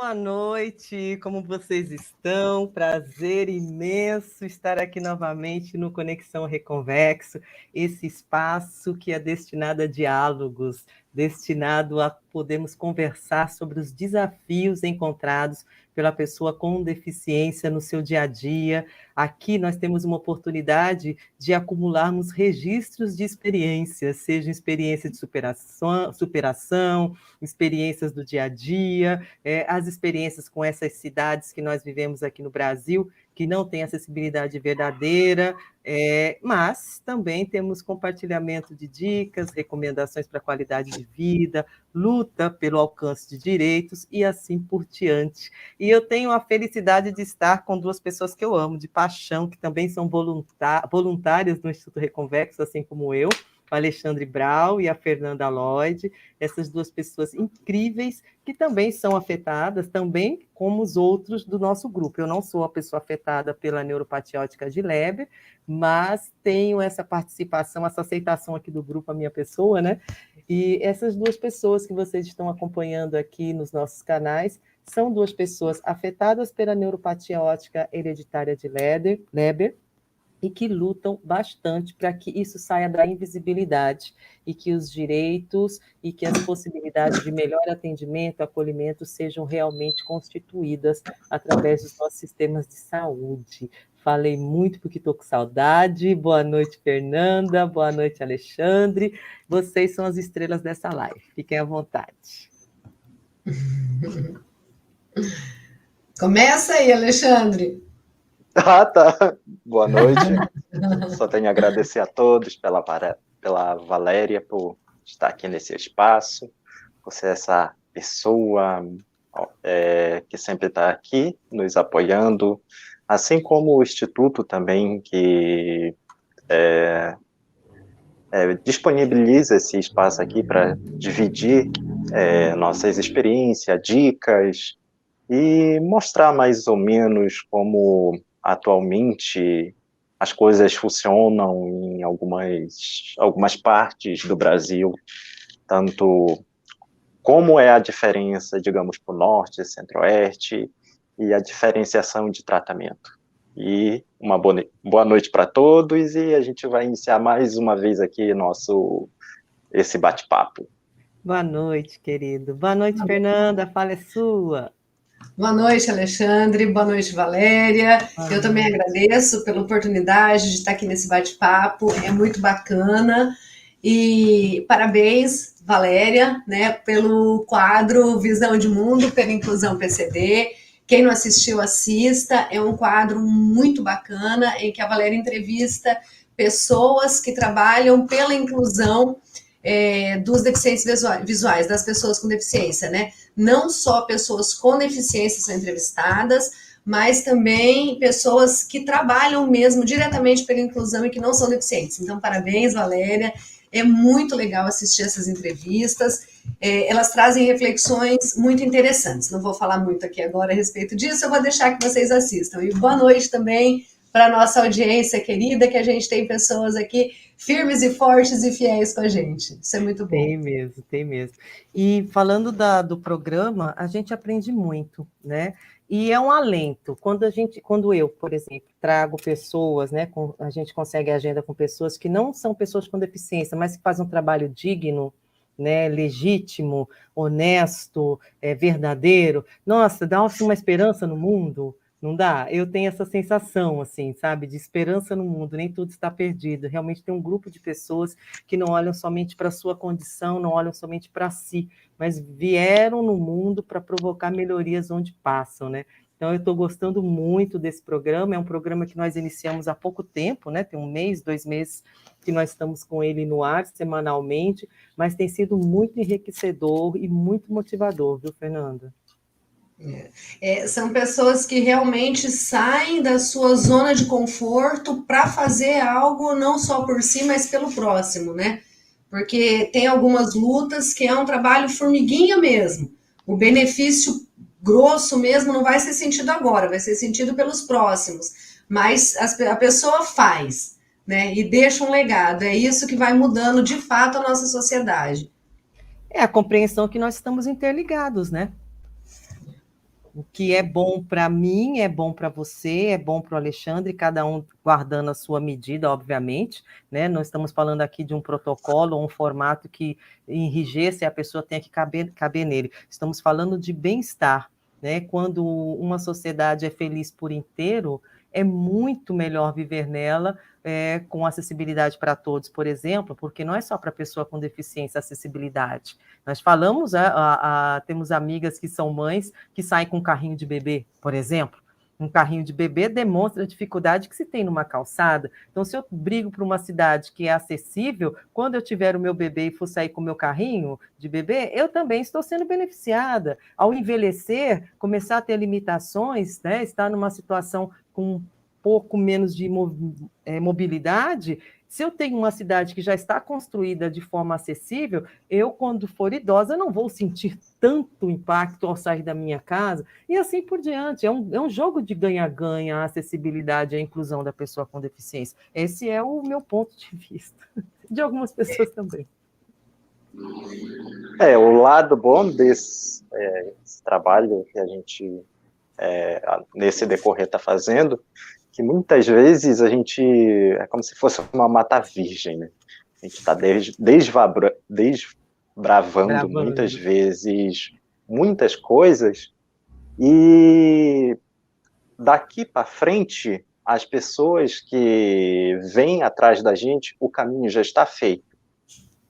Boa noite, como vocês estão? Prazer imenso estar aqui novamente no Conexão Reconvexo, esse espaço que é destinado a diálogos, destinado a podermos conversar sobre os desafios encontrados pela pessoa com deficiência no seu dia a dia. Aqui nós temos uma oportunidade de acumularmos registros de experiências, seja experiência de superação, experiências do dia a dia, as experiências com essas cidades que nós vivemos aqui no Brasil, que não têm acessibilidade verdadeira, mas também temos compartilhamento de dicas, recomendações para a qualidade de vida, luta pelo alcance de direitos e assim por diante. E eu tenho a felicidade de estar com duas pessoas que eu amo, de paixão, que também são voluntárias no Instituto Reconvexo, assim como eu, o Alexandre Brau e a Fernanda Lloyd, essas duas pessoas incríveis que também são afetadas, também como os outros do nosso grupo. Eu não sou a pessoa afetada pela neuropatia óptica de Leber, mas tenho essa participação, essa aceitação aqui do grupo, a minha pessoa, né? E essas duas pessoas que vocês estão acompanhando aqui nos nossos canais são duas pessoas afetadas pela neuropatia óptica hereditária de Leber, e que lutam bastante para que isso saia da invisibilidade e que os direitos e que as possibilidades de melhor atendimento, acolhimento sejam realmente constituídas através dos nossos sistemas de saúde. Falei muito porque estou com saudade. Boa noite, Fernanda. Boa noite, Alexandre. Vocês são as estrelas dessa live. Fiquem à vontade. Começa aí, Alexandre. Ah, tá. Boa noite. Só tenho a agradecer a todos pela Valéria por estar aqui nesse espaço, por ser essa pessoa que sempre está aqui nos apoiando, assim como o Instituto também, que disponibiliza esse espaço aqui para dividir nossas experiências, dicas, e mostrar mais ou menos como atualmente as coisas funcionam em algumas partes do Brasil, tanto como é a diferença, digamos, para o norte, centro-oeste, e a diferenciação de tratamento. E uma boa noite para todos, e a gente vai iniciar mais uma vez aqui esse bate-papo. Boa noite, querido. Boa noite, Fernanda. A fala é sua. Boa noite, Alexandre. Boa noite, Valéria. Eu também agradeço pela oportunidade de estar aqui nesse bate-papo. É muito bacana. E parabéns, Valéria, né, pelo quadro Visão de Mundo pela Inclusão PCD. Quem não assistiu, assista. É um quadro muito bacana em que a Valéria entrevista pessoas que trabalham pela inclusão dos deficientes visuais, das pessoas com deficiência, né? Não só pessoas com deficiência são entrevistadas, mas também pessoas que trabalham mesmo diretamente pela inclusão e que não são deficientes. Então, parabéns, Valéria. É muito legal assistir essas entrevistas. Elas trazem reflexões muito interessantes. Não vou falar muito aqui agora a respeito disso, eu vou deixar que vocês assistam. E boa noite também para a nossa audiência querida, que a gente tem pessoas aqui firmes e fortes e fiéis com a gente. Isso é muito bom. Tem mesmo, tem mesmo. E falando do programa, a gente aprende muito, né? E é um alento. Quando eu, por exemplo, trago pessoas, né? A gente consegue agenda com pessoas que não são pessoas com deficiência, mas que fazem um trabalho digno, né, legítimo, honesto, verdadeiro. Nossa, dá uma esperança no mundo. Não dá? Eu tenho essa sensação, assim, sabe, de esperança no mundo, nem tudo está perdido. Realmente tem um grupo de pessoas que não olham somente para a sua condição, não olham somente para si, mas vieram no mundo para provocar melhorias onde passam, né? Então, eu estou gostando muito desse programa, é um programa que nós iniciamos há pouco tempo, né? Tem 1 mês, 2 meses que nós estamos com ele no ar semanalmente, mas tem sido muito enriquecedor e muito motivador, viu, Fernanda? São pessoas que realmente saem da sua zona de conforto para fazer algo não só por si, mas pelo próximo, né? Porque tem algumas lutas que é um trabalho formiguinha mesmo. O benefício grosso mesmo não vai ser sentido agora, vai ser sentido pelos próximos. Mas a pessoa faz, né? E deixa um legado. É isso que vai mudando de fato a nossa sociedade. É a compreensão que nós estamos interligados, né? O que é bom para mim, é bom para você, é bom para o Alexandre, cada um guardando a sua medida, obviamente, né? Não estamos falando aqui de um protocolo ou um formato que enrijece e a pessoa tenha que caber nele. Estamos falando de bem-estar, né? Quando uma sociedade é feliz por inteiro, é muito melhor viver nela, com acessibilidade para todos, por exemplo, porque não é só para pessoa com deficiência acessibilidade. Nós falamos, temos amigas que são mães que saem com um carrinho de bebê, por exemplo. Um carrinho de bebê demonstra a dificuldade que se tem numa calçada. Então, se eu brigo para uma cidade que é acessível, quando eu tiver o meu bebê e for sair com o meu carrinho de bebê, eu também estou sendo beneficiada. Ao envelhecer, começar a ter limitações, né, estar numa situação com um pouco menos de mobilidade, se eu tenho uma cidade que já está construída de forma acessível, eu, quando for idosa, não vou sentir tanto impacto ao sair da minha casa, e assim por diante. É um jogo de ganha-ganha a acessibilidade e a inclusão da pessoa com deficiência. Esse é o meu ponto de vista, de algumas pessoas também. O lado bom desse trabalho que a gente, nesse decorrer, está fazendo, que muitas vezes a gente é como se fosse uma mata virgem, né? A gente está desbravando muitas vezes muitas coisas, e daqui para frente, as pessoas que vêm atrás da gente, o caminho já está feito.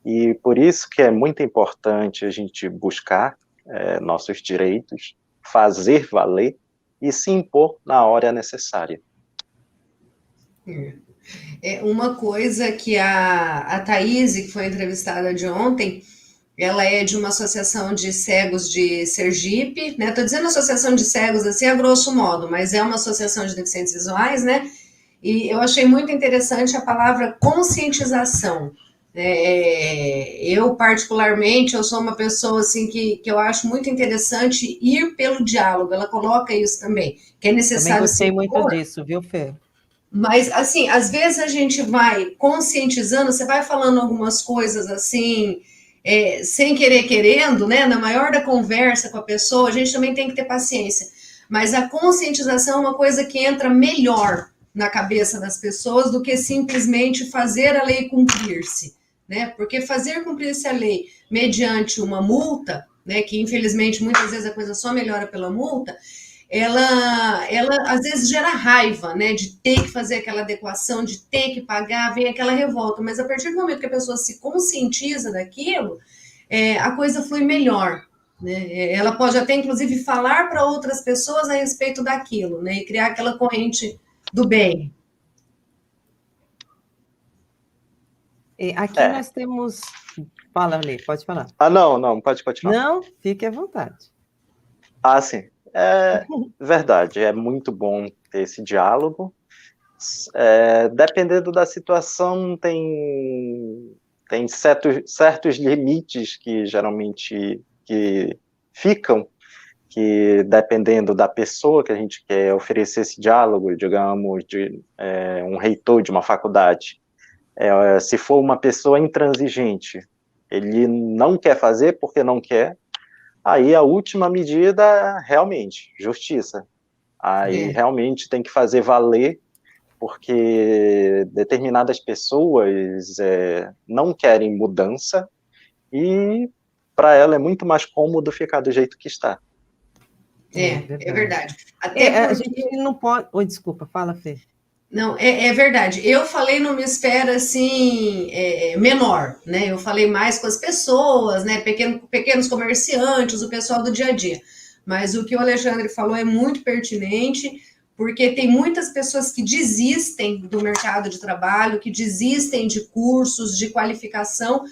E por isso que é muito importante a gente buscar nossos direitos, fazer valer e se impor na hora necessária. É uma coisa que a Thaís, que foi entrevistada de ontem, ela é de uma associação de cegos de Sergipe, né? Estou dizendo associação de cegos assim a grosso modo, mas é uma associação de deficientes visuais, né? E eu achei muito interessante a palavra conscientização. Eu, particularmente, eu sou uma pessoa assim que eu acho muito interessante ir pelo diálogo. Ela coloca isso também, que é necessário. Também gostei muito disso, viu, Fê? Mas, assim, às vezes a gente vai conscientizando, você vai falando algumas coisas assim, sem querer querendo, né? Na maior da conversa com a pessoa, a gente também tem que ter paciência. Mas a conscientização é uma coisa que entra melhor na cabeça das pessoas do que simplesmente fazer a lei cumprir-se, né? Porque fazer cumprir-se a lei mediante uma multa, né? Que infelizmente muitas vezes a coisa só melhora pela multa, ela às vezes gera raiva, né, de ter que fazer aquela adequação, de ter que pagar, vem aquela revolta, mas a partir do momento que a pessoa se conscientiza daquilo, a coisa flui melhor, né? Ela pode até, inclusive, falar para outras pessoas a respeito daquilo, né, e criar aquela corrente do bem. Aqui nós temos... Fala, Lê, pode falar. Não, pode continuar. Não, fique à vontade. Sim. É verdade, é muito bom ter esse diálogo. Dependendo da situação, tem certos limites que geralmente ficam, que dependendo da pessoa que a gente quer oferecer esse diálogo, digamos, de um reitor de uma faculdade, se for uma pessoa intransigente, ele não quer fazer porque não quer, aí a última medida, realmente, justiça. Aí realmente tem que fazer valer, porque determinadas pessoas não querem mudança e para ela é muito mais cômodo ficar do jeito que está. É verdade. Até porque... A gente não pode... Oi, desculpa, fala, Fê. Não, é verdade. Eu falei numa esfera assim, menor, né? Eu falei mais com as pessoas, né? Pequenos comerciantes, o pessoal do dia a dia. Mas o que o Alexandre falou é muito pertinente, porque tem muitas pessoas que desistem do mercado de trabalho, que desistem de cursos, de qualificação,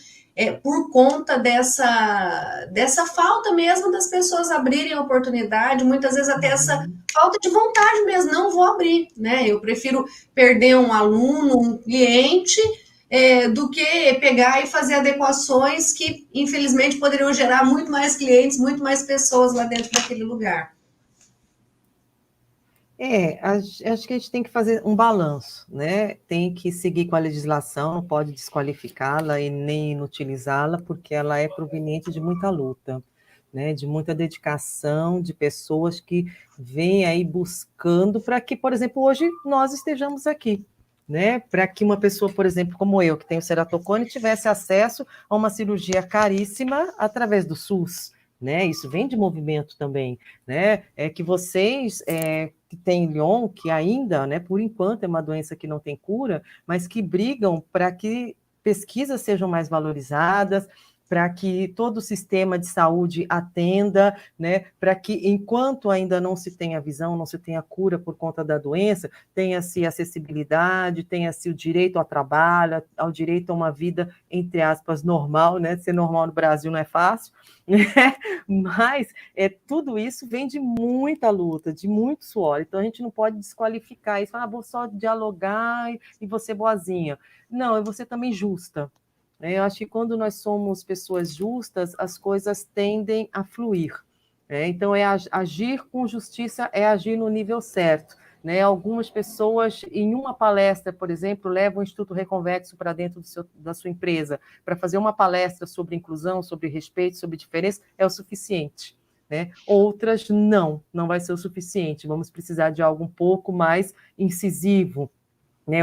por conta dessa falta mesmo das pessoas abrirem a oportunidade, muitas vezes até essa falta de vontade mesmo, não vou abrir, né? Eu prefiro perder um aluno, um cliente, do que pegar e fazer adequações que, infelizmente, poderiam gerar muito mais clientes, muito mais pessoas lá dentro daquele lugar. Acho que a gente tem que fazer um balanço, né? Tem que seguir com a legislação, não pode desqualificá-la e nem inutilizá-la, porque ela é proveniente de muita luta. né, de muita dedicação, de pessoas que vêm aí buscando para que, por exemplo, hoje nós estejamos aqui, né, para que uma pessoa, por exemplo, como eu, que tenho ceratocone, tivesse acesso a uma cirurgia caríssima através do SUS, né, isso vem de movimento também, né, é que vocês que têm Lyon, que ainda, né, por enquanto é uma doença que não tem cura, mas que brigam para que pesquisas sejam mais valorizadas, para que todo o sistema de saúde atenda, né, para que, enquanto ainda não se tenha visão, não se tenha cura por conta da doença, tenha-se acessibilidade, tenha-se o direito ao trabalho, ao direito a uma vida, entre aspas, normal, né, ser normal no Brasil não é fácil, né, mas tudo isso vem de muita luta, de muito suor, então a gente não pode desqualificar isso, vou só dialogar e vou ser boazinha. Não, eu vou ser também justa. Eu acho que quando nós somos pessoas justas, as coisas tendem a fluir. Então, agir com justiça é agir no nível certo. Algumas pessoas, em uma palestra, por exemplo, levam o Instituto Reconvexo para dentro da sua empresa, para fazer uma palestra sobre inclusão, sobre respeito, sobre diferença, é o suficiente. Outras, não vai ser o suficiente. Vamos precisar de algo um pouco mais incisivo,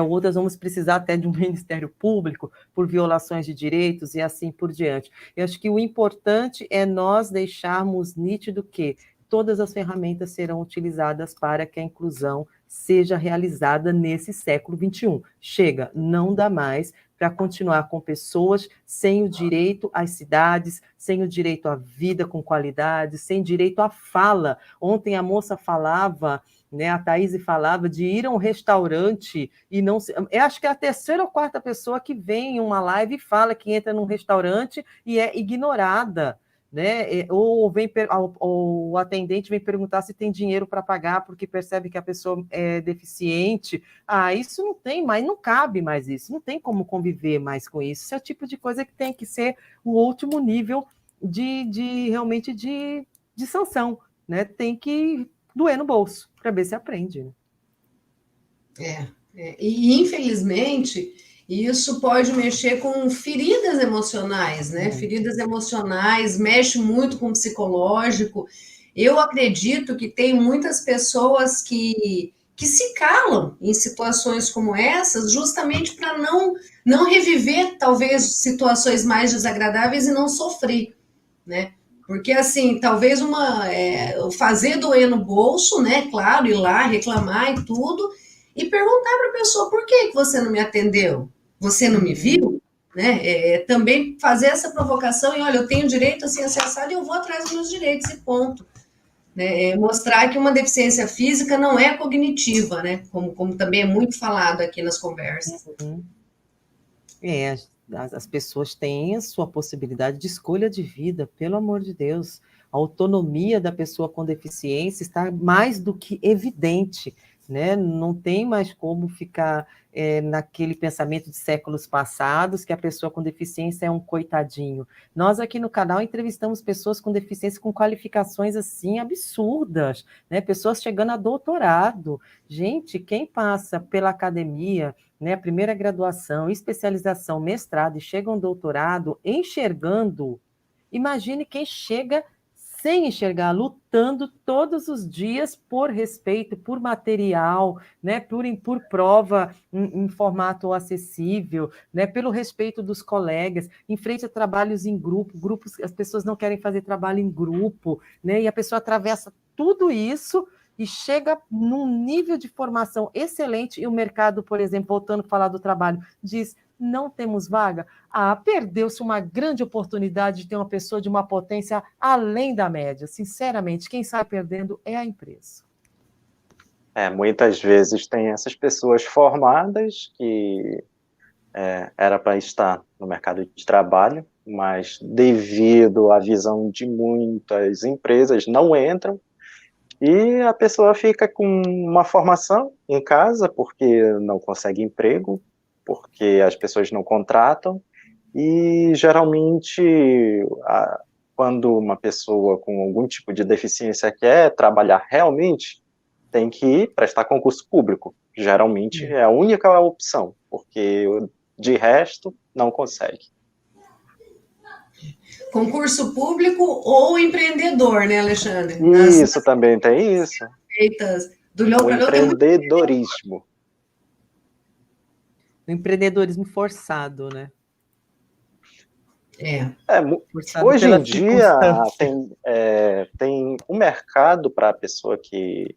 outras vamos precisar até de um Ministério Público por violações de direitos e assim por diante. Eu acho que o importante é nós deixarmos nítido que todas as ferramentas serão utilizadas para que a inclusão seja realizada nesse século XXI. Chega, não dá mais para continuar com pessoas sem o direito às cidades, sem o direito à vida com qualidade, sem direito à fala. Ontem a moça falava, a Thaís falava de ir a um restaurante e não... Eu acho que é a terceira ou quarta pessoa que vem em uma live e fala que entra num restaurante e é ignorada, ou o atendente vem perguntar se tem dinheiro para pagar porque percebe que a pessoa é deficiente. Isso não tem mais, não cabe mais isso, não tem como conviver mais com isso. Isso é o tipo de coisa que tem que ser o último nível realmente de sanção, Tem que doer no bolso para ver se aprende. E infelizmente isso pode mexer com feridas emocionais, Feridas emocionais, mexe muito com o psicológico. Eu acredito que tem muitas pessoas que se calam em situações como essas, justamente para não reviver, talvez, situações mais desagradáveis e não sofrer, Porque, assim, talvez fazer doer no bolso, Claro, ir lá reclamar e tudo, e perguntar para a pessoa, por que você não me atendeu? Você não me viu? Também fazer essa provocação e, olha, eu tenho direito assim, acessado e eu vou atrás dos meus direitos e ponto. Mostrar que uma deficiência física não é cognitiva, como também é muito falado aqui nas conversas. As pessoas têm a sua possibilidade de escolha de vida, pelo amor de Deus. A autonomia da pessoa com deficiência está mais do que evidente, Não tem mais como ficar naquele pensamento de séculos passados que a pessoa com deficiência é um coitadinho. Nós aqui no canal entrevistamos pessoas com deficiência com qualificações assim absurdas, Pessoas chegando a doutorado. Gente, quem passa pela academia, primeira graduação, especialização, mestrado e chega a um doutorado enxergando, imagine quem chega sem enxergar, lutando todos os dias por respeito, por material, por prova em formato acessível, pelo respeito dos colegas, em frente a trabalhos em grupos, as pessoas não querem fazer trabalho em grupo, e a pessoa atravessa tudo isso e chega num nível de formação excelente, e o mercado, por exemplo, voltando a falar do trabalho, diz, não temos vaga? Perdeu-se uma grande oportunidade de ter uma pessoa de uma potência além da média. Sinceramente, quem sai perdendo é a empresa. Muitas vezes tem essas pessoas formadas que era para estar no mercado de trabalho, mas devido à visão de muitas empresas, não entram, e a pessoa fica com uma formação em casa porque não consegue emprego, porque as pessoas não contratam, e geralmente quando uma pessoa com algum tipo de deficiência quer trabalhar realmente, tem que ir prestar concurso público. Geralmente é a única opção, porque de resto não consegue. concurso público ou empreendedor, né, Alexandre? Isso também tem isso. Feitas do O Leão para Leão tem muito... empreendedorismo. O empreendedorismo forçado, né? É. Hoje em dia tem um mercado para a pessoa que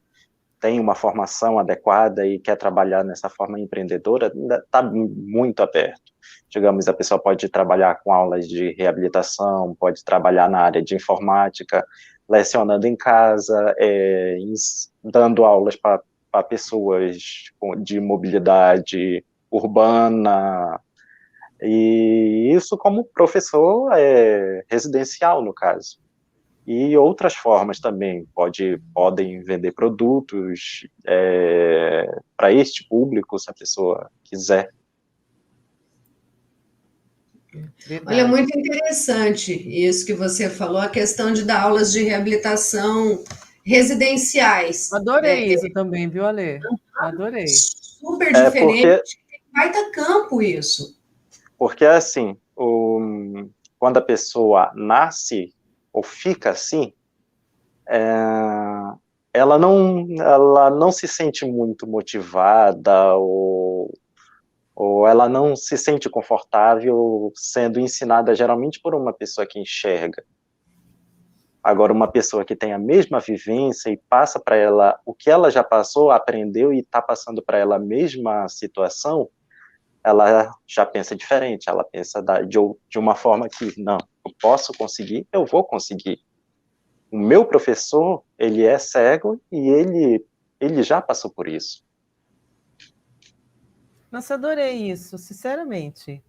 tem uma formação adequada e quer trabalhar nessa forma empreendedora, ainda está muito aberto. Digamos, a pessoa pode trabalhar com aulas de reabilitação, pode trabalhar na área de informática, lecionando em casa, dando aulas para pessoas de mobilidade urbana, e isso como professor residencial, no caso. E outras formas também, podem vender produtos para este público, se a pessoa quiser. Olha, muito interessante isso que você falou, a questão de dar aulas de reabilitação residenciais. Adorei isso também, viu, Ale? Adorei. Super diferente, vai ter campo isso. Porque, assim, quando a pessoa nasce ou fica assim, ela não se sente muito motivada ou ela não se sente confortável sendo ensinada geralmente por uma pessoa que enxerga. Agora, uma pessoa que tem a mesma vivência e passa para ela o que ela já passou, aprendeu e está passando para ela a mesma situação, ela já pensa diferente, ela pensa de uma forma que, não, eu posso conseguir, eu vou conseguir. O meu professor, ele é cego e ele já passou por isso. Nossa, adorei isso, sinceramente.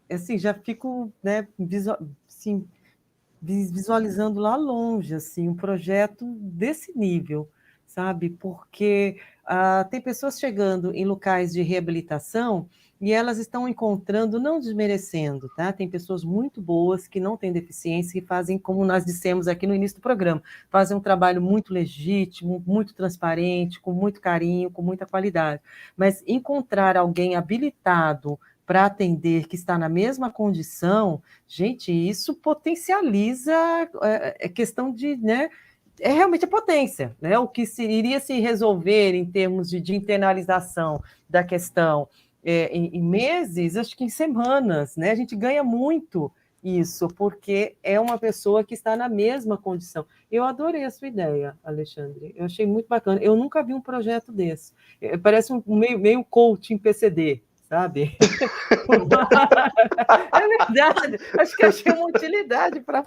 Assim, já fico, né, assim, visualizando lá longe, assim, um projeto desse nível, sabe? Porque tem pessoas chegando em locais de reabilitação e elas estão encontrando, não desmerecendo, tá? Tem pessoas muito boas que não têm deficiência e fazem, como nós dissemos aqui no início do programa, fazem um trabalho muito legítimo, muito transparente, com muito carinho, com muita qualidade. Mas encontrar alguém habilitado para atender que está na mesma condição, gente, isso potencializa a questão de, né, é realmente a potência, né? O que iria se resolver em termos de internalização da questão em meses, acho que em semanas, né? A gente ganha muito isso, porque é uma pessoa que está na mesma condição. Eu adorei a sua ideia, Alexandre. Eu achei muito bacana. Eu nunca vi um projeto desse. Parece meio coaching PCD, sabe? É verdade. Acho que achei uma utilidade para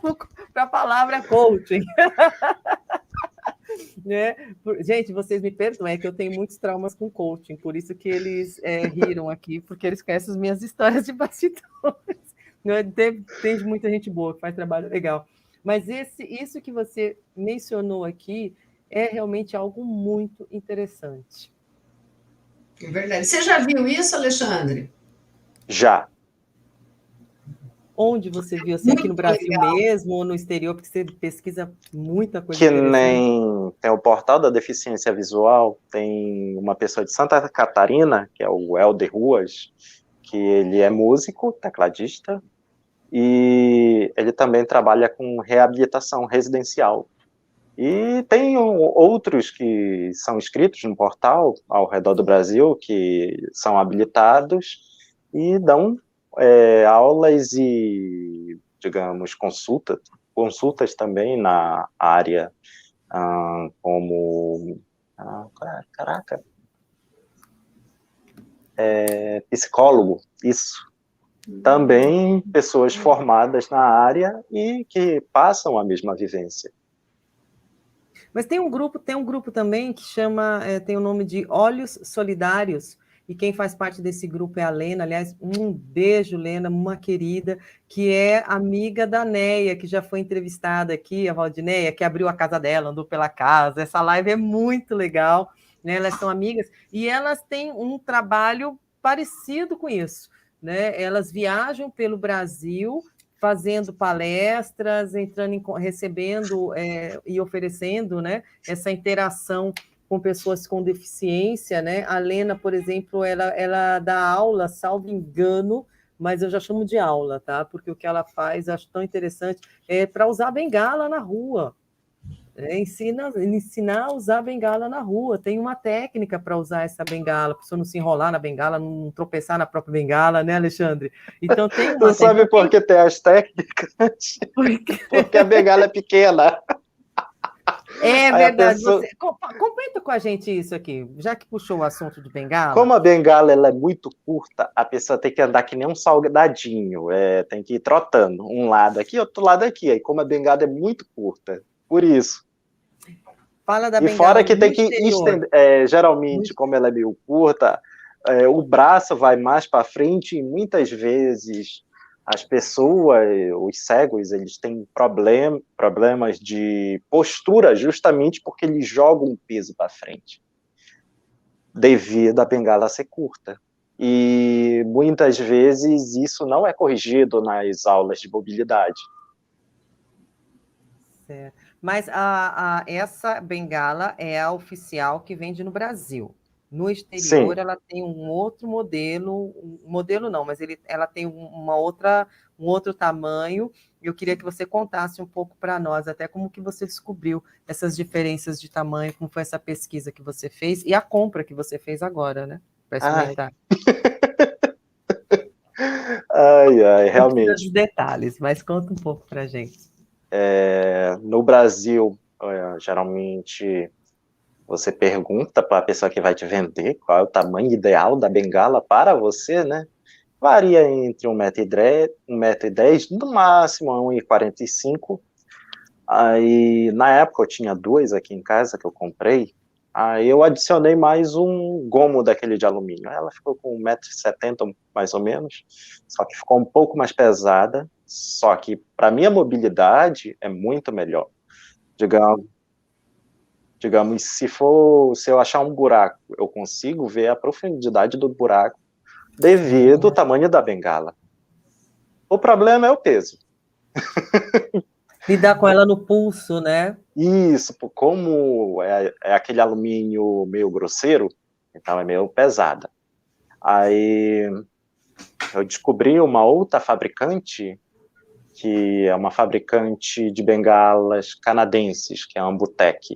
a palavra coaching. Né? Gente, vocês me perdoem, é que eu tenho muitos traumas com coaching, por isso que eles riram aqui, porque eles conhecem as minhas histórias de bastidores. Tem muita gente boa que faz trabalho legal. Mas isso que você mencionou aqui é realmente algo muito interessante. É verdade. Você já viu isso, Alexandre? Já. Onde você viu? Assim, aqui no Brasil legal. Mesmo ou no exterior? Porque você pesquisa muita coisa que nem tem o Portal da Deficiência Visual, tem uma pessoa de Santa Catarina, que é o Helder Ruas, que ele é músico, tecladista, e ele também trabalha com reabilitação residencial. E tem outros que são inscritos no portal ao redor do Brasil, que são habilitados e dão aulas e, digamos, consultas também na área, como... psicólogo, isso. Também pessoas formadas na área e que passam a mesma vivência. Mas tem um grupo também que chama, tem o nome de Olhos Solidários, e quem faz parte desse grupo é a Lena. Aliás, um beijo, Lena, uma querida, que é amiga da Neia, que já foi entrevistada aqui, a Valdineia, que abriu a casa dela, andou pela casa. Essa live é muito legal, né? Elas são amigas, e elas têm um trabalho parecido com isso, né? Elas viajam pelo Brasil, fazendo palestras, recebendo e oferecendo, né, essa interação com pessoas com deficiência, né? A Lena, por exemplo, ela dá aula, salvo engano, mas eu já chamo de aula, tá? Porque o que ela faz, eu acho tão interessante, é para usar bengala na rua. Ensinar a usar bengala na rua. Tem uma técnica para usar essa bengala, para a pessoa não se enrolar na bengala, não tropeçar na própria bengala, né, Alexandre? Então tem uma Não sabe por que tem as técnicas? Porque a bengala é pequena. É Aí a verdade. pessoa... Você comenta com a gente isso aqui, já que puxou o assunto de bengala. Como a bengala ela é muito curta, a pessoa tem que andar que nem um salgadinho, tem que ir trotando, um lado aqui, outro lado aqui. Aí como a bengala é muito curta, por isso. Fala da E bengala fora que no tem que exterior. estender, geralmente, como ela é meio curta, o braço vai mais para frente e muitas vezes as pessoas, os cegos, eles têm problemas de postura justamente porque eles jogam o peso para frente, devido à bengala ser curta. E muitas vezes isso não é corrigido nas aulas de mobilidade. Certo. Mas essa bengala é a oficial que vende no Brasil. No exterior, Sim. ela tem um outro modelo, modelo não, mas ela tem um outro tamanho. Eu queria que você contasse um pouco para nós, até como que você descobriu essas diferenças de tamanho, como foi essa pesquisa que você fez e a compra que você fez agora, né? Para experimentar. Ai, Não precisa dos realmente. detalhes, mas conta um pouco para a gente. No Brasil, geralmente você pergunta para a pessoa que vai te vender qual é o tamanho ideal da bengala para você, né? Varia entre 1,10 m, no máximo 1,45 m. Aí, na época, eu tinha duas aqui em casa que eu comprei. Aí eu adicionei mais um gomo daquele de alumínio. Ela ficou com 1,70 m, mais ou menos. Só que ficou um pouco mais pesada. Só que, para minha mobilidade, é muito melhor. Digamos, se eu achar um buraco, eu consigo ver a profundidade do buraco devido ao tamanho da bengala. O problema é o peso. Lidar com ela no pulso, né? Isso, como é aquele alumínio meio grosseiro, então é meio pesada. Aí eu descobri uma outra fabricante, que é uma fabricante de bengalas canadenses, que é a Ambutec.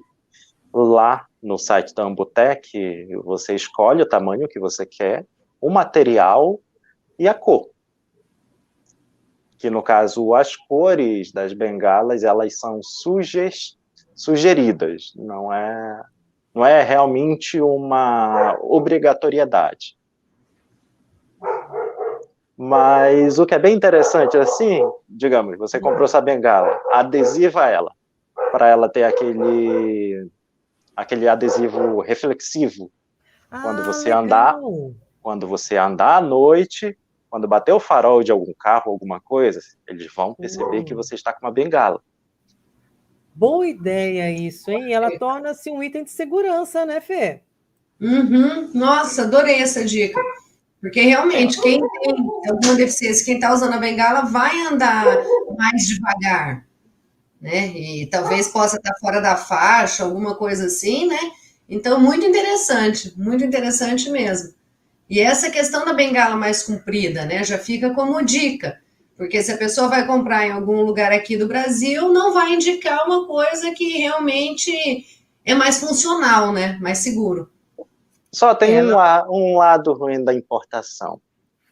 Lá no site da Ambutec, você escolhe o tamanho que você quer, o material e a cor. Que no caso, as cores das bengalas, elas são sugeridas, não é realmente uma obrigatoriedade. Mas o que é bem interessante, assim, digamos, você comprou essa bengala, adesiva ela, para ela ter aquele adesivo reflexivo. Quando você andar à noite, quando bater o farol de algum carro, alguma coisa, eles vão perceber que você está com uma bengala. Boa ideia isso, hein? Ela torna-se um item de segurança, né, Fê? Uhum. Nossa, adorei essa dica. Porque realmente, quem tem alguma deficiência, quem está usando a bengala, vai andar mais devagar, né? E talvez possa estar fora da faixa, alguma coisa assim, né? Então, muito interessante mesmo. E essa questão da bengala mais comprida, né, já fica como dica, porque se a pessoa vai comprar em algum lugar aqui do Brasil, não vai indicar uma coisa que realmente é mais funcional, né, mais seguro. Só tem um lado ruim da importação,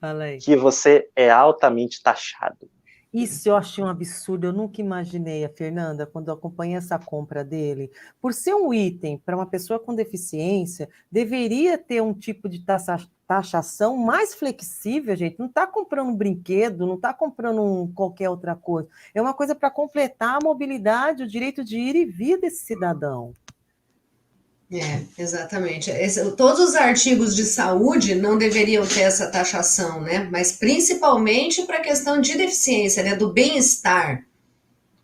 Fala aí. que você é altamente taxado. Isso eu achei um absurdo, eu nunca imaginei, a Fernanda, quando eu acompanhei essa compra dele. Por ser um item para uma pessoa com deficiência, deveria ter um tipo de taxação mais flexível, gente. Não está comprando um brinquedo, não está comprando qualquer outra coisa. É uma coisa para completar a mobilidade, o direito de ir e vir desse cidadão. Exatamente. Todos os artigos de saúde não deveriam ter essa taxação, né? Mas principalmente para a questão de deficiência, né? Do bem-estar.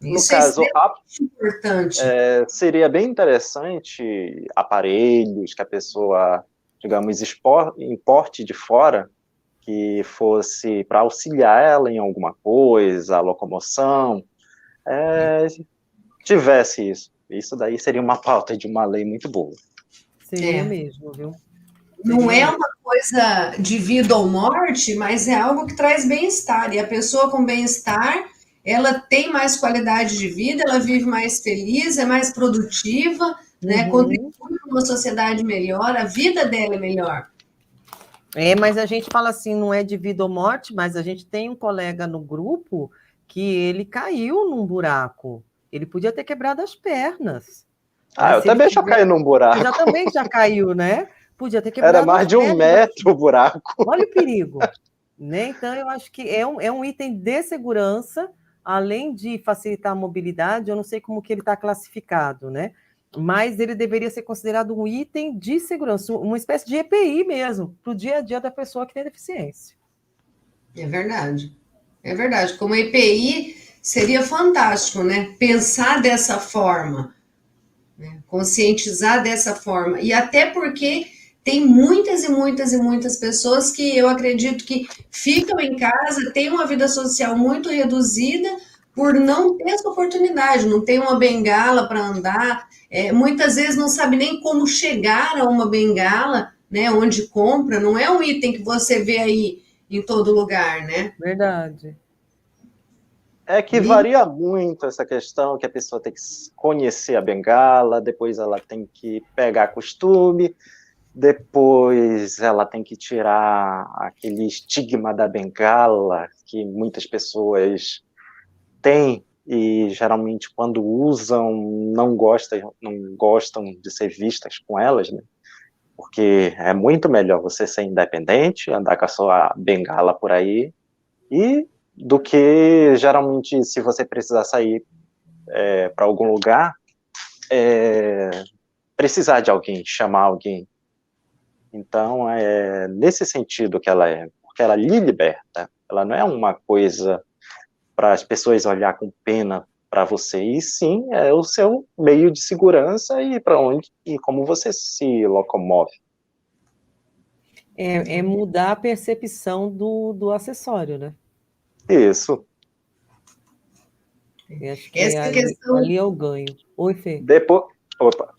No caso, extremamente importante. Seria bem interessante aparelhos que a pessoa, digamos, importe de fora, que fosse para auxiliar ela em alguma coisa, a locomoção, tivesse isso. Isso daí seria uma pauta de uma lei muito boa. Seria mesmo, viu? Não é uma coisa de vida ou morte, mas é algo que traz bem-estar. E a pessoa com bem-estar, ela tem mais qualidade de vida, ela vive mais feliz, é mais produtiva, né? Contribui para uma sociedade melhor, a vida dela é melhor. Mas a gente fala assim, não é de vida ou morte, mas a gente tem um colega no grupo que ele caiu num buraco. Ele podia ter quebrado as pernas. Eu também já caí num buraco. Você já também já caiu, né? Podia ter quebrado. Era mais de 1 metro o buraco. Olha o perigo. Né? Então, eu acho que é um item de segurança, além de facilitar a mobilidade, eu não sei como que ele está classificado, né? Mas ele deveria ser considerado um item de segurança, uma espécie de EPI mesmo, para o dia a dia da pessoa que tem deficiência. É verdade. É verdade. Como EPI seria fantástico, né? Pensar dessa forma, né? Conscientizar dessa forma. E até porque tem muitas e muitas e muitas pessoas que eu acredito que ficam em casa, têm uma vida social muito reduzida por não ter essa oportunidade, não tem uma bengala para andar, muitas vezes não sabe nem como chegar a uma bengala, né? Onde compra, não é um item que você vê aí em todo lugar, né? Verdade. É que varia muito essa questão, que a pessoa tem que conhecer a bengala, depois ela tem que pegar costume, depois ela tem que tirar aquele estigma da bengala que muitas pessoas têm e geralmente quando usam não gostam de ser vistas com elas, né? Porque é muito melhor você ser independente, andar com a sua bengala por aí, e do que geralmente se você precisar sair para algum lugar, precisar de alguém, chamar alguém. Então, é nesse sentido que ela é, porque ela lhe liberta, ela não é uma coisa para as pessoas olhar com pena para você, e sim, é o seu meio de segurança e para onde e como você se locomove. É mudar a percepção do acessório, né? Isso. Eu acho que ali é o ganho. Oi, Fê. Depois, opa.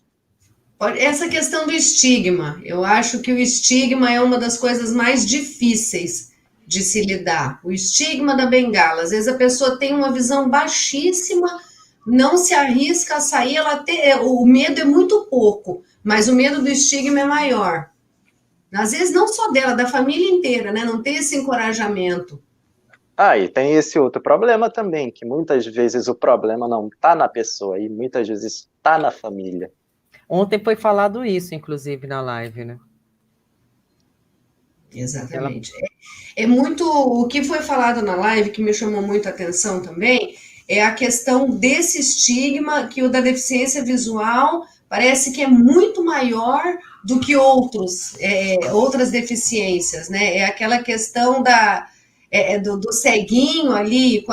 Essa questão do estigma, eu acho que o estigma é uma das coisas mais difíceis de se lidar. O estigma da bengala, às vezes a pessoa tem uma visão baixíssima, não se arrisca a sair, o medo é muito pouco, mas o medo do estigma é maior. Às vezes não só dela, da família inteira, né? Não tem esse encorajamento. E tem esse outro problema também, que muitas vezes o problema não está na pessoa, e muitas vezes está na família. Ontem foi falado isso, inclusive, na live, né? Exatamente. É muito. O que foi falado na live, que me chamou muito a atenção também, é a questão desse estigma que o da deficiência visual parece que é muito maior do que outras deficiências, né? É aquela questão do ceguinho ali com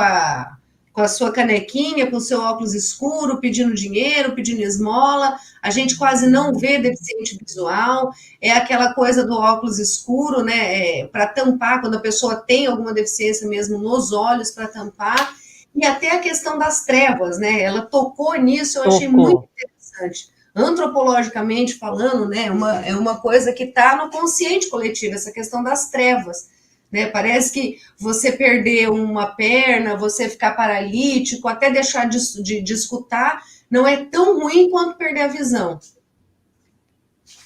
a sua canequinha, com o seu óculos escuro, pedindo dinheiro, pedindo esmola. A gente quase não vê deficiente visual. É aquela coisa do óculos escuro, né? Para tampar, quando a pessoa tem alguma deficiência mesmo nos olhos, para tampar. E até a questão das trevas, né? Ela tocou nisso, eu achei muito interessante. Antropologicamente falando, né? É uma coisa que está no consciente coletivo, essa questão das trevas. Né? Parece que você perder uma perna, você ficar paralítico, até deixar de escutar, não é tão ruim quanto perder a visão.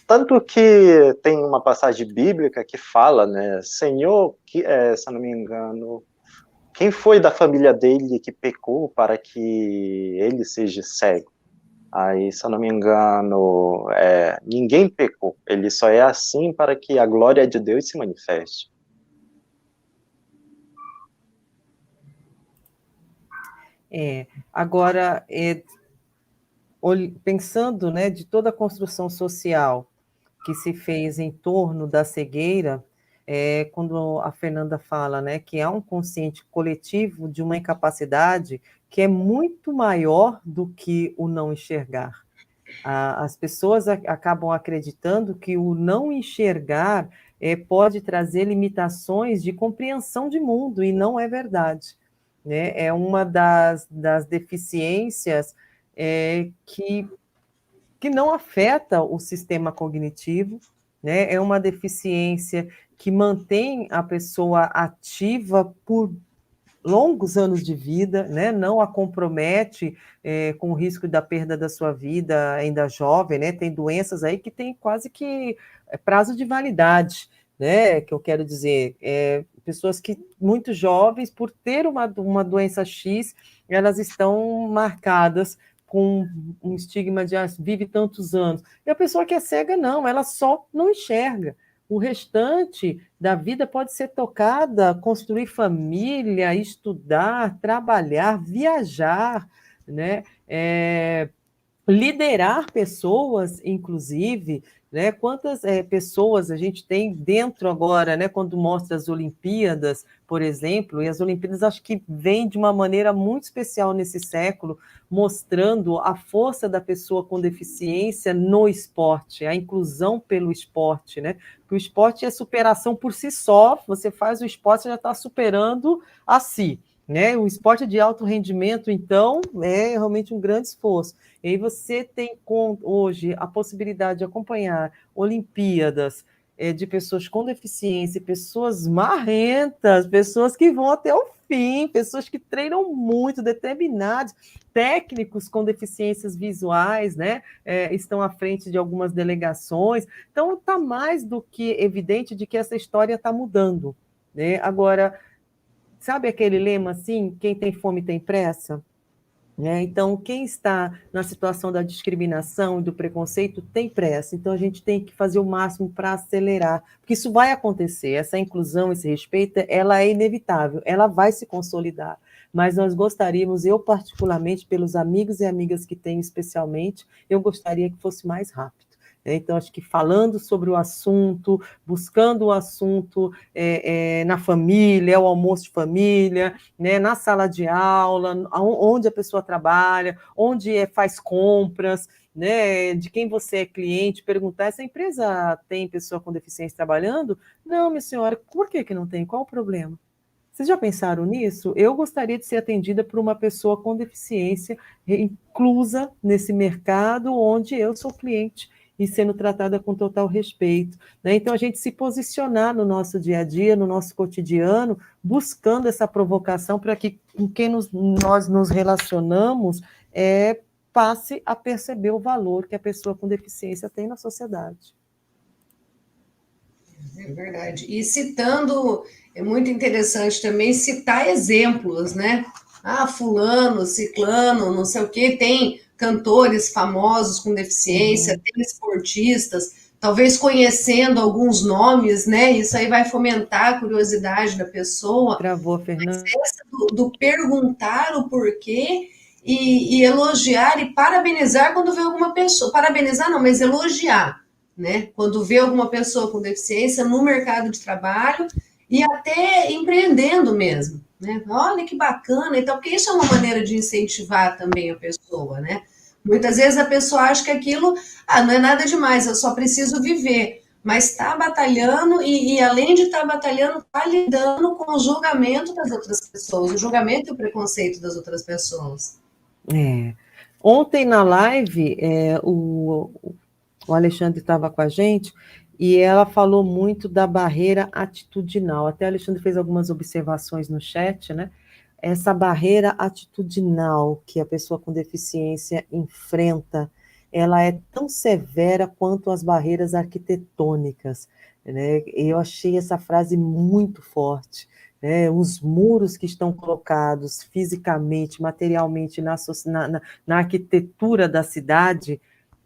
Tanto que tem uma passagem bíblica que fala, né, Senhor, se eu não me engano, quem foi da família dele que pecou para que ele seja cego? Aí, se eu não me engano, ninguém pecou, ele só é assim para que a glória de Deus se manifeste. Agora, pensando, né, de toda a construção social que se fez em torno da cegueira, quando a Fernanda fala, né, que há um consciente coletivo de uma incapacidade que é muito maior do que o não enxergar. As pessoas acabam acreditando que o não enxergar pode trazer limitações de compreensão de mundo, e não é verdade. Né? É uma das deficiências que não afeta o sistema cognitivo, né? É uma deficiência que mantém a pessoa ativa por longos anos de vida, né? Não a compromete com o risco da perda da sua vida ainda jovem, né? Tem doenças aí que tem quase que prazo de validade, né? Que eu quero dizer, pessoas que muito jovens, por ter uma doença X, elas estão marcadas com um estigma de vive tantos anos. E a pessoa que é cega, não, ela só não enxerga. O restante da vida pode ser tocada, construir família, estudar, trabalhar, viajar, né? Liderar pessoas, inclusive, né? Quantas pessoas a gente tem dentro agora, né? Quando mostra as Olimpíadas, por exemplo, e as Olimpíadas acho que vem de uma maneira muito especial nesse século, mostrando a força da pessoa com deficiência no esporte, a inclusão pelo esporte, né? Porque o esporte é superação por si só, você faz o esporte, você já está superando a si. Né? O esporte de alto rendimento, então, é realmente um grande esforço. E aí você tem hoje a possibilidade de acompanhar Olimpíadas de pessoas com deficiência, pessoas marrentas, pessoas que vão até o fim, pessoas que treinam muito, determinados, técnicos com deficiências visuais, né? Estão à frente de algumas delegações. Então, está mais do que evidente de que essa história está mudando. Né? Agora, sabe aquele lema assim, quem tem fome tem pressa? Então, quem está na situação da discriminação e do preconceito tem pressa. Então, a gente tem que fazer o máximo para acelerar, porque isso vai acontecer. Essa inclusão, esse respeito, ela é inevitável, ela vai se consolidar. Mas nós gostaríamos, eu particularmente, pelos amigos e amigas que tenho especialmente, eu gostaria que fosse mais rápido. Então, acho que falando sobre o assunto, buscando o assunto na família, o almoço de família, né, na sala de aula, onde a pessoa trabalha, onde faz compras, né, de quem você é cliente, perguntar, essa empresa tem pessoa com deficiência trabalhando? Não, minha senhora, por que não tem? Qual o problema? Vocês já pensaram nisso? Eu gostaria de ser atendida por uma pessoa com deficiência inclusa nesse mercado onde eu sou cliente e sendo tratada com total respeito. Né? Então, a gente se posicionar no nosso dia a dia, no nosso cotidiano, buscando essa provocação para que com quem nós nos relacionamos passe a perceber o valor que a pessoa com deficiência tem na sociedade. É verdade. E citando, é muito interessante também citar exemplos, né? Fulano, ciclano, não sei o quê, tem cantores famosos com deficiência, tem esportistas, talvez conhecendo alguns nomes, né? Isso aí vai fomentar a curiosidade da pessoa. Travou, Fernanda. Do perguntar o porquê e elogiar e parabenizar quando vê alguma pessoa. Parabenizar não, mas elogiar. Né? Quando vê alguma pessoa com deficiência no mercado de trabalho e até empreendendo mesmo, né? Olha que bacana, então, porque isso é uma maneira de incentivar também a pessoa, né? Muitas vezes a pessoa acha que aquilo, não é nada demais, eu só preciso viver, mas está batalhando e além de estar batalhando, está lidando com o julgamento das outras pessoas, o julgamento e o preconceito das outras pessoas. Ontem na live, o Alexandre estava com a gente e ela falou muito da barreira atitudinal. Até o Alexandre fez algumas observações no chat, né? Essa barreira atitudinal que a pessoa com deficiência enfrenta, ela é tão severa quanto as barreiras arquitetônicas, né? Eu achei essa frase muito forte. Os muros que estão colocados fisicamente, materialmente na arquitetura da cidade,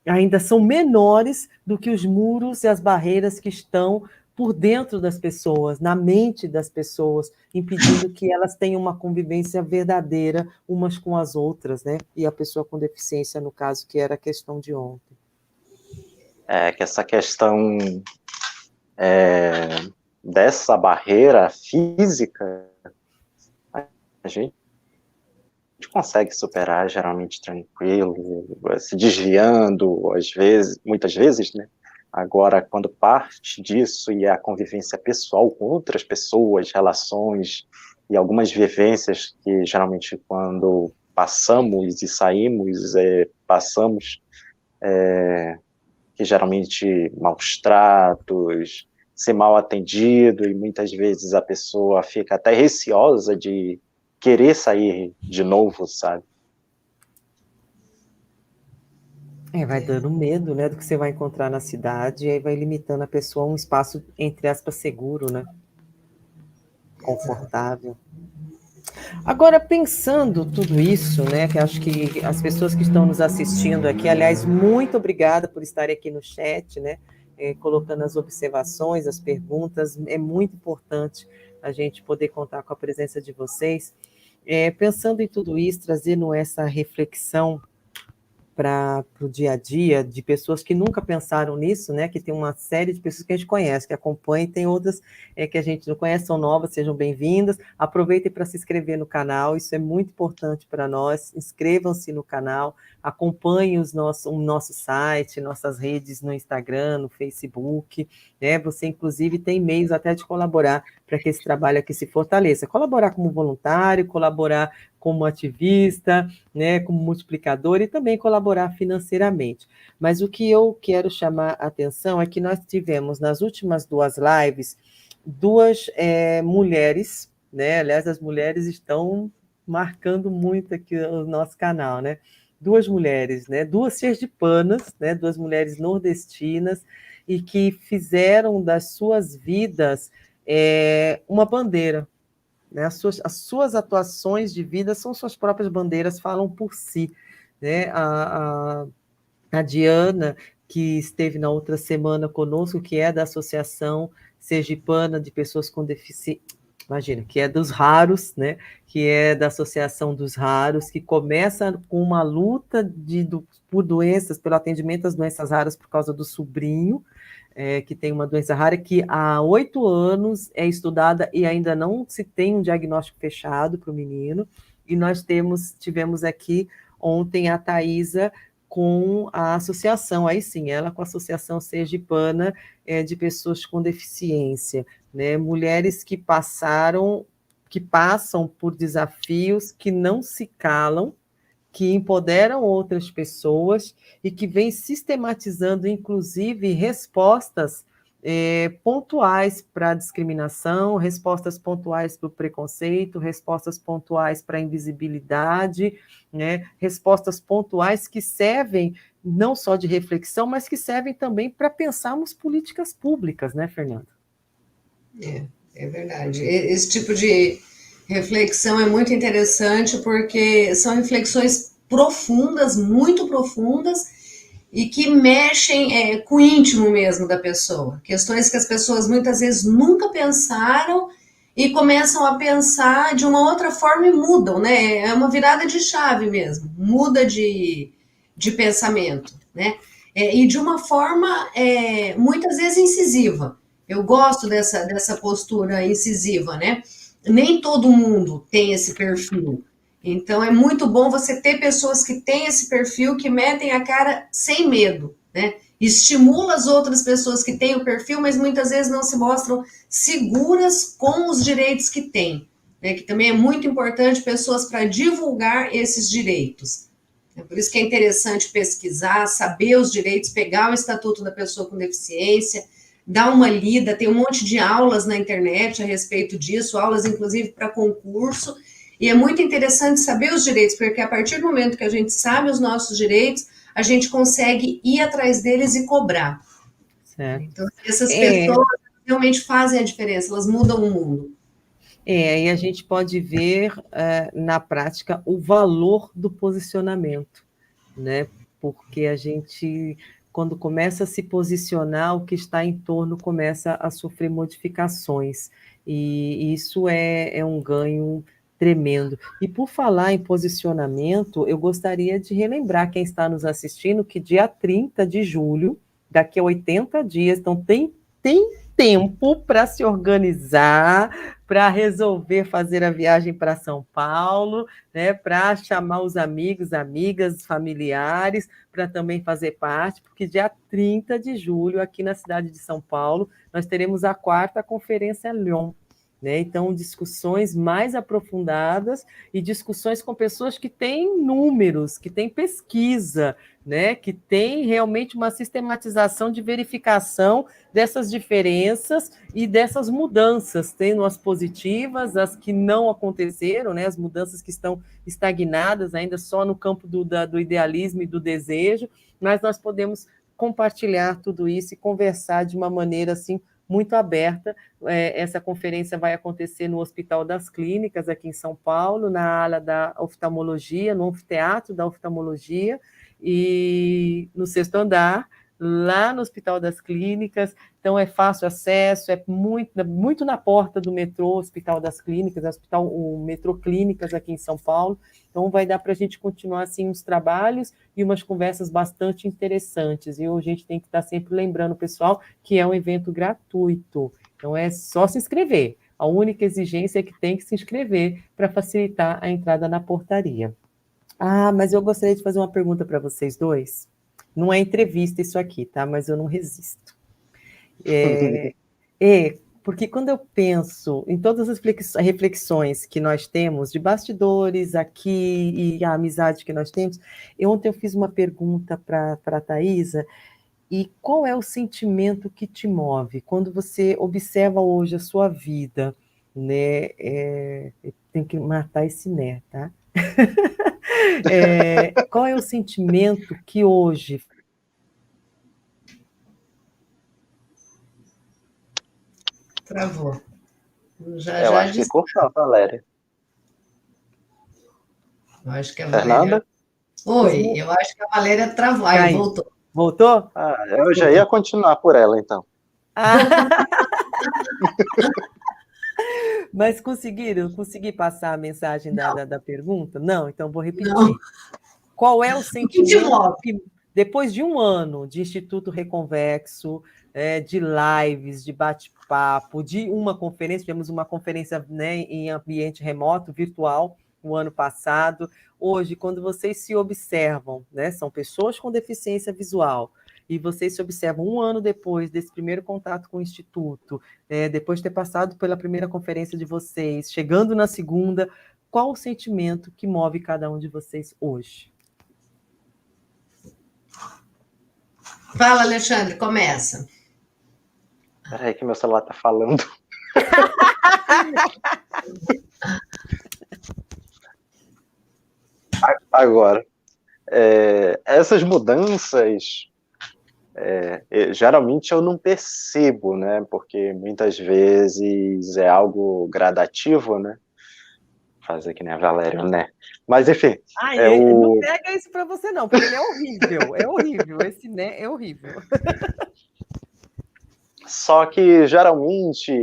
ainda são menores do que os muros e as barreiras que estão por dentro das pessoas, na mente das pessoas, impedindo que elas tenham uma convivência verdadeira umas com as outras, né? E a pessoa com deficiência, no caso, que era a questão de ontem. Que essa questão dessa barreira física, a gente consegue superar geralmente tranquilo, se desviando, às vezes, muitas vezes, né? Agora, quando parte disso e a convivência pessoal com outras pessoas, relações e algumas vivências que geralmente quando passamos e saímos, passamos, que geralmente maus tratos, ser mal atendido, e muitas vezes a pessoa fica até receosa de querer sair de novo, sabe? Vai dando medo, né, do que você vai encontrar na cidade, e aí vai limitando a pessoa a um espaço, entre aspas, seguro, né? Confortável. Agora, pensando tudo isso, né, que acho que as pessoas que estão nos assistindo aqui, aliás, muito obrigada por estarem aqui no chat, né, colocando as observações, as perguntas, é muito importante a gente poder contar com a presença de vocês. Pensando em tudo isso, trazendo essa reflexão para o dia a dia, de pessoas que nunca pensaram nisso, né? Que tem uma série de pessoas que a gente conhece, que acompanha, e tem outras que a gente não conhece, são novas, sejam bem-vindas. Aproveitem para se inscrever no canal, isso é muito importante para nós. Inscrevam-se no canal, acompanhem o nosso site, nossas redes no Instagram, no Facebook, né? Você, inclusive, tem meios até de colaborar para que esse trabalho aqui se fortaleça. Colaborar como voluntário, colaborar como ativista, né, como multiplicador, e também colaborar financeiramente. Mas o que eu quero chamar a atenção é que nós tivemos nas últimas 2 lives 2 mulheres, né? Aliás, as mulheres estão marcando muito aqui o nosso canal, né? 2 mulheres, né? 2 sergipanas, né? 2 mulheres nordestinas, e que fizeram das suas vidas uma bandeira, né? As suas atuações de vida são suas próprias bandeiras, falam por si, né? A Diana, que esteve na outra semana conosco, que é da Associação Sergipana de Pessoas com Deficiência, imagina, que é dos raros, né? Que é da Associação dos Raros, que começa com uma luta por doenças, pelo atendimento às doenças raras por causa do sobrinho, que tem uma doença rara que há 8 anos é estudada e ainda não se tem um diagnóstico fechado para o menino. E nós tivemos aqui ontem a Thaisa com a associação, aí sim, ela com a Associação Sergipana de Pessoas com Deficiência, né? Mulheres que passam por desafios que não se calam, que empoderam outras pessoas e que vem sistematizando, inclusive, respostas pontuais para a discriminação, respostas pontuais para o preconceito, respostas pontuais para a invisibilidade, né? Respostas pontuais que servem não só de reflexão, mas que servem também para pensarmos políticas públicas, né, Fernanda? É verdade. Esse tipo de reflexão é muito interessante porque são reflexões profundas, muito profundas, e que mexem com o íntimo mesmo da pessoa. Questões que as pessoas muitas vezes nunca pensaram e começam a pensar de uma outra forma e mudam, né? É uma virada de chave mesmo, muda de pensamento, né? E de uma forma muitas vezes incisiva. Eu gosto dessa postura incisiva, né? Nem todo mundo tem esse perfil. Então é muito bom você ter pessoas que têm esse perfil, que metem a cara sem medo, né? Estimula as outras pessoas que têm o perfil, mas muitas vezes não se mostram seguras com os direitos que têm, né? Que também é muito importante pessoas para divulgar esses direitos. É por isso que é interessante pesquisar, saber os direitos, pegar o Estatuto da Pessoa com Deficiência, dar uma lida, tem um monte de aulas na internet a respeito disso, aulas inclusive para concurso, e é muito interessante saber os direitos, porque a partir do momento que a gente sabe os nossos direitos, a gente consegue ir atrás deles e cobrar. Certo. Então, essas pessoas realmente fazem a diferença, elas mudam o mundo. E a gente pode ver na prática o valor do posicionamento, né? Porque a gente, quando começa a se posicionar, o que está em torno começa a sofrer modificações, e isso é um ganho tremendo. E por falar em posicionamento, eu gostaria de relembrar quem está nos assistindo que dia 30 de julho, daqui a 80 dias, então tem tempo para se organizar, para resolver fazer a viagem para São Paulo, né, para chamar os amigos, amigas, familiares, para também fazer parte, porque dia 30 de julho, aqui na cidade de São Paulo, nós teremos a 4ª Conferência Lyon, né? Então, discussões mais aprofundadas e discussões com pessoas que têm números, que têm pesquisa, né? Que têm realmente uma sistematização de verificação dessas diferenças e dessas mudanças, tendo as positivas, as que não aconteceram, né? As mudanças que estão estagnadas ainda só no campo do idealismo e do desejo, mas nós podemos compartilhar tudo isso e conversar de uma maneira assim muito aberta. Essa conferência vai acontecer no Hospital das Clínicas, aqui em São Paulo, na ala da oftalmologia, no anfiteatro da oftalmologia, e no 6º andar, lá no Hospital das Clínicas. Então, é fácil acesso, é muito na porta do metrô Hospital das Clínicas, o metrô Clínicas aqui em São Paulo. Então, vai dar para a gente continuar assim uns trabalhos e umas conversas bastante interessantes. E a gente tem que estar sempre lembrando, pessoal, que é um evento gratuito. Então, é só se inscrever. A única exigência é que tem que se inscrever para facilitar a entrada na portaria. Ah, mas eu gostaria de fazer uma pergunta para vocês dois. Não é entrevista isso aqui, tá? Mas eu não resisto. Porque quando eu penso em todas as reflexões que nós temos de bastidores aqui e a amizade que nós temos, ontem eu fiz uma pergunta para a Thaisa, e qual é o sentimento que te move quando você observa hoje a sua vida, né? Tem que matar esse né, tá? Qual é o sentimento que hoje... Travou. Eu acho que cortou, Valéria. Eu acho que a Fernanda? Valéria... Oi, eu acho que a Valéria travou. Aí, voltou. Voltou? Ah, eu já ia continuar por ela, então. Mas consegui passar a mensagem da pergunta? Não, então vou repetir. Não. Qual é o sentimento que, depois de um ano de Instituto Reconvexo, de lives, de bate-papo, de uma conferência, tivemos uma conferência, né, em ambiente remoto, virtual, o ano passado. Hoje, quando vocês se observam, né, são pessoas com deficiência visual, e vocês se observam um ano depois desse primeiro contato com o Instituto, depois de ter passado pela primeira conferência de vocês, chegando na segunda, qual o sentimento que move cada um de vocês hoje? Fala, Alexandre, começa. Peraí que meu celular tá falando. Agora, essas mudanças, geralmente eu não percebo, né? Porque muitas vezes é algo gradativo, né? Fazer que nem a Valéria, né? Mas, enfim... Não pega isso para você, não, porque ele é horrível, esse né é horrível. Só que, geralmente,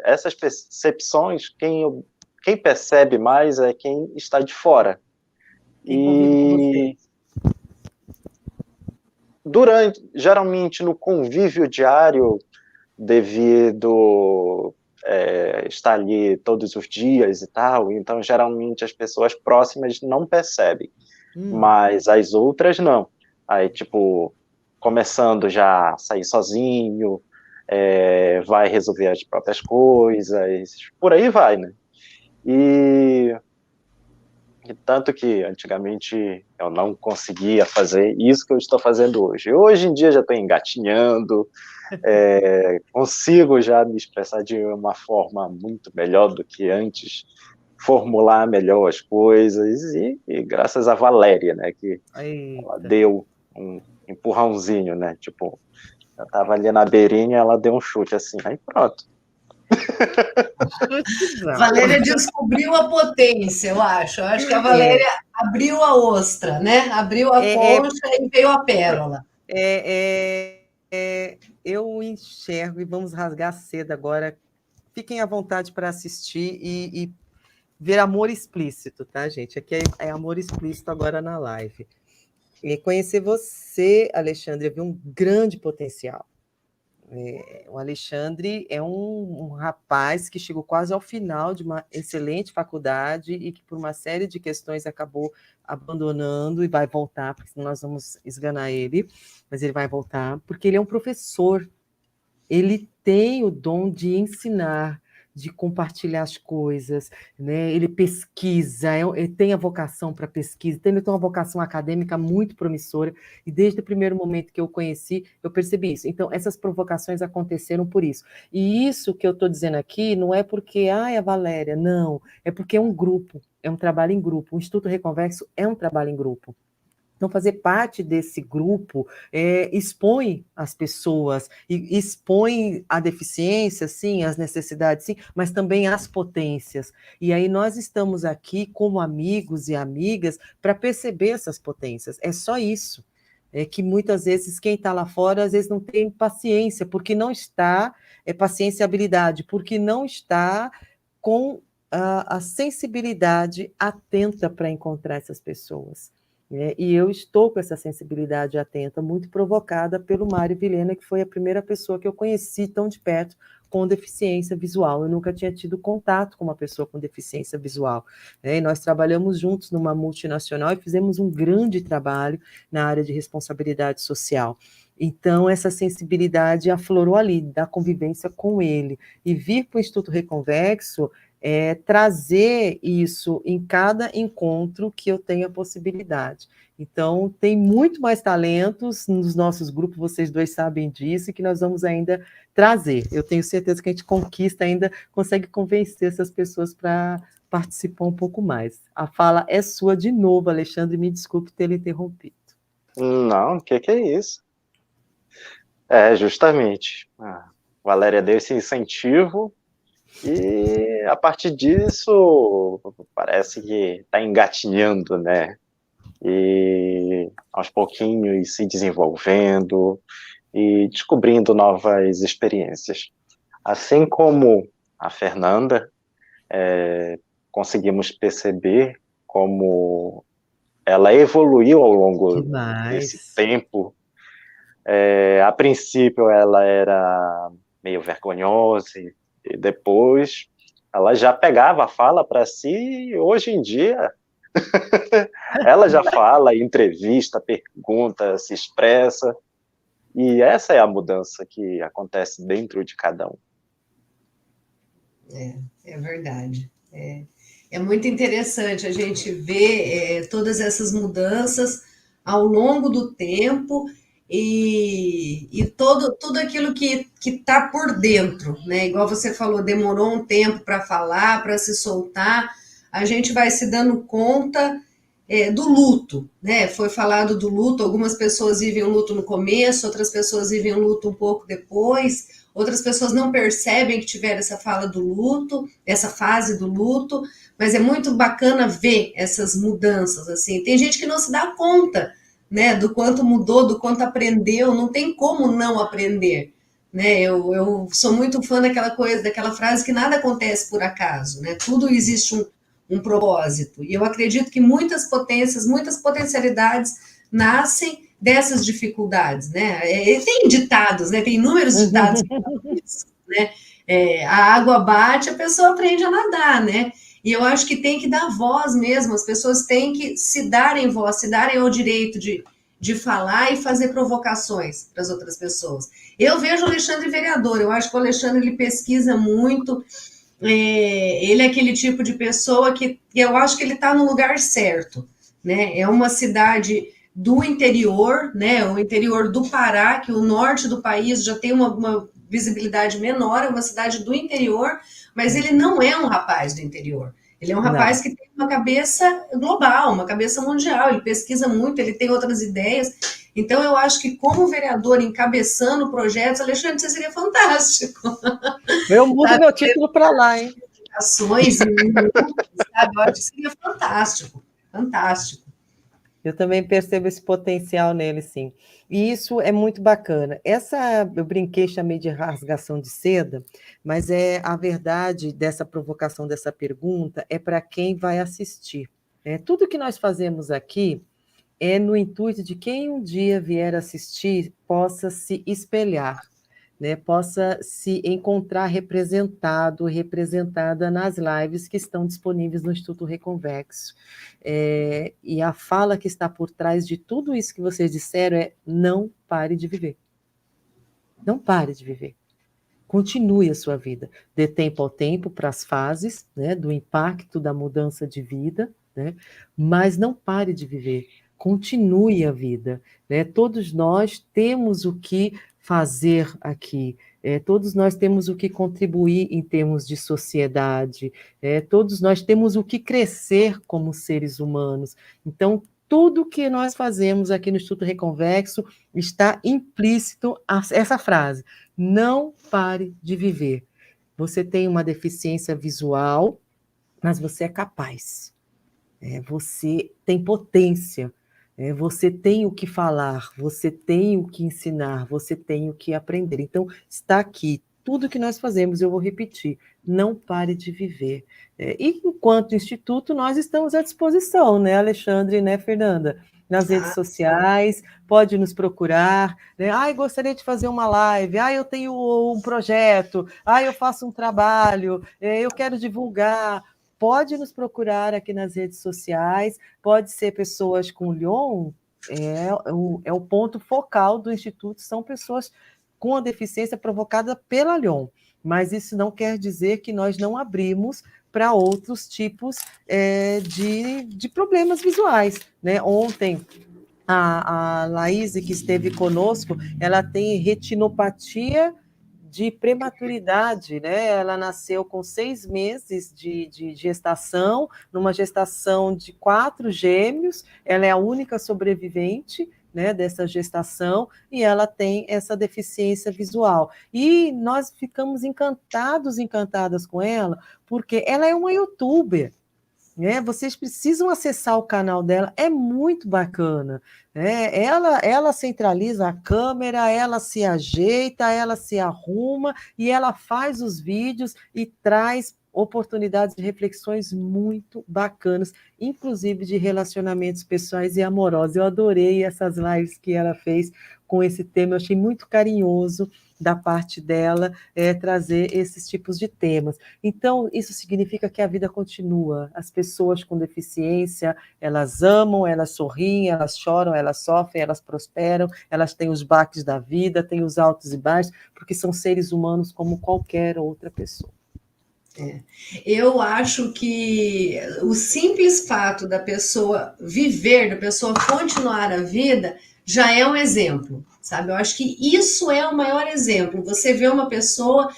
essas percepções, quem percebe mais é quem está de fora. E geralmente, no convívio diário, devido estar ali todos os dias e tal, então, geralmente, as pessoas próximas não percebem, mas as outras não. Aí, tipo, começando já a sair sozinho, vai resolver as próprias coisas, por aí vai, né? E tanto que antigamente eu não conseguia fazer isso que eu estou fazendo hoje. Hoje em dia já estou engatinhando, consigo já me expressar de uma forma muito melhor do que antes, formular melhor as coisas, e graças a Valéria, né, que ela deu um empurrãozinho, né, tipo, eu estava ali na beirinha, ela deu um chute assim, aí pronto. Valéria descobriu a potência, eu acho. Eu acho que a Valéria abriu a ostra, né? Abriu a concha e veio a pérola. Eu enxergo, e vamos rasgar cedo agora. Fiquem à vontade para assistir e ver amor explícito, tá, gente? Aqui é amor explícito agora na live. E conhecer você, Alexandre, eu vi um grande potencial. O Alexandre é um rapaz que chegou quase ao final de uma excelente faculdade e que, por uma série de questões, acabou abandonando e vai voltar, porque senão nós vamos esganar ele, mas ele vai voltar, porque ele é um professor. Ele tem o dom de ensinar, de compartilhar as coisas, né? Ele pesquisa, ele tem a vocação para pesquisa, ele tem uma vocação acadêmica muito promissora, e desde o primeiro momento que eu conheci, eu percebi isso. Então, essas provocações aconteceram por isso. E isso que eu estou dizendo aqui não é porque, a Valéria, não, é porque é um grupo, é um trabalho em grupo. O Instituto Reconvexo é um trabalho em grupo. Então, fazer parte desse grupo expõe as pessoas, e expõe a deficiência, sim, as necessidades, sim, mas também as potências. E aí nós estamos aqui como amigos e amigas para perceber essas potências. É só isso. É que muitas vezes quem está lá fora, às vezes não tem paciência, porque não está, paciência e habilidade, porque não está com a sensibilidade atenta para encontrar essas pessoas. E eu estou com essa sensibilidade atenta, muito provocada pelo Mário Vilhena, que foi a primeira pessoa que eu conheci tão de perto com deficiência visual. Eu nunca tinha tido contato com uma pessoa com deficiência visual. E nós trabalhamos juntos numa multinacional e fizemos um grande trabalho na área de responsabilidade social. Então, essa sensibilidade aflorou ali, da convivência com ele. E vir para o Instituto Reconvexo trazer isso em cada encontro que eu tenho a possibilidade. Então, tem muito mais talentos nos nossos grupos, vocês dois sabem disso, e que nós vamos ainda trazer. Eu tenho certeza que a gente conquista ainda, consegue convencer essas pessoas para participar um pouco mais. A fala é sua de novo, Alexandre, me desculpe ter interrompido. Não, o que é isso? Justamente. A Valéria deu esse incentivo, e a partir disso parece que está engatinhando, né? E aos pouquinhos se desenvolvendo e descobrindo novas experiências. Assim como a Fernanda, conseguimos perceber como ela evoluiu ao longo desse tempo. A princípio ela era meio vergonhosa, e depois ela já pegava a fala para si, e hoje em dia ela já fala, entrevista, pergunta, se expressa, e essa é a mudança que acontece dentro de cada um. É verdade. É muito interessante a gente ver todas essas mudanças ao longo do tempo, e tudo aquilo que está por dentro, né? Igual você falou, demorou um tempo para falar, para se soltar, a gente vai se dando conta do luto, né? Foi falado do luto, algumas pessoas vivem o luto no começo, outras pessoas vivem o luto um pouco depois, outras pessoas não percebem que tiveram essa fala do luto, essa fase do luto, mas é muito bacana ver essas mudanças, assim. Tem gente que não se dá conta, né, do quanto mudou, do quanto aprendeu, não tem como não aprender, né? Eu sou muito fã daquela coisa, daquela frase que nada acontece por acaso, né? Tudo existe um propósito. E eu acredito que muitas potências, muitas potencialidades nascem dessas dificuldades, né? Tem ditados, né? Tem inúmeros ditados que falam isso, né? A água bate, a pessoa aprende a nadar, né? E eu acho que tem que dar voz mesmo, as pessoas têm que se darem voz, se darem ao direito de falar e fazer provocações para as outras pessoas. Eu vejo o Alexandre vereador, eu acho que o Alexandre ele pesquisa muito, ele é aquele tipo de pessoa que eu acho que ele está no lugar certo, né? É uma cidade do interior, né? O interior do Pará, que o norte do país já tem uma visibilidade menor, é uma cidade do interior, mas ele não é um rapaz do interior. Ele é um rapaz que tem uma cabeça global, uma cabeça mundial, ele pesquisa muito, ele tem outras ideias. Então, eu acho que como vereador encabeçando projetos, Alexandre, você seria fantástico. Eu mudo meu título para lá, hein? Ações e sabe? Eu acho que seria fantástico, fantástico. Eu também percebo esse potencial nele, sim. E isso é muito bacana. Eu brinquei, chamei de rasgação de seda, mas a verdade dessa provocação, dessa pergunta, é para quem vai assistir. Tudo que nós fazemos aqui é no intuito de quem um dia vier assistir possa se espelhar, né, possa se encontrar representado, representada nas lives que estão disponíveis no Instituto Reconvexo. E a fala que está por trás de tudo isso que vocês disseram é: não pare de viver. Não pare de viver. continue a sua vida. Dê tempo ao tempo para as fases, né, do impacto da mudança de vida, né, mas não pare de viver. Continue a vida, né? Todos nós temos o que fazer aqui, todos nós temos o que contribuir em termos de sociedade, todos nós temos o que crescer como seres humanos. Então, tudo que nós fazemos aqui no Instituto Reconvexo está implícito essa frase: não pare de viver. Você tem uma deficiência visual, mas você é capaz. Você tem potência. Você tem o que falar, você tem o que ensinar, você tem o que aprender. Então, está aqui. Tudo que nós fazemos, eu vou repetir, não pare de viver. E, enquanto Instituto, nós estamos à disposição, né, Alexandre, né, Fernanda? Nas redes sociais, pode nos procurar, né? Gostaria de fazer uma live, eu tenho um projeto, eu faço um trabalho, eu quero divulgar. Pode nos procurar aqui nas redes sociais, pode ser pessoas com Lyon, é o ponto focal do Instituto, são pessoas com a deficiência provocada pela Lyon, mas isso não quer dizer que nós não abrimos para outros tipos de problemas visuais, né? Ontem, a Laís, que esteve conosco, ela tem retinopatia de prematuridade, né? Ela nasceu com 6 meses de gestação, numa gestação de 4 gêmeos, ela é a única sobrevivente, né, dessa gestação, e ela tem essa deficiência visual. E nós ficamos encantadas com ela, porque ela é uma youtuber, vocês precisam acessar o canal dela, é muito bacana. Ela centraliza a câmera, ela se ajeita, ela se arruma e ela faz os vídeos e traz oportunidades de reflexões muito bacanas, inclusive de relacionamentos pessoais e amorosos. Eu adorei essas lives que ela fez com esse tema, eu achei muito carinhoso da parte dela trazer esses tipos de temas. Então, isso significa que a vida continua. As pessoas com deficiência, elas amam, elas sorriem, elas choram, elas sofrem, elas prosperam, elas têm os baques da vida, têm os altos e baixos, porque são seres humanos como qualquer outra pessoa. Eu acho que o simples fato da pessoa viver, da pessoa continuar a vida, já é um exemplo, sabe? Eu acho que isso é o maior exemplo. Você vê uma pessoa,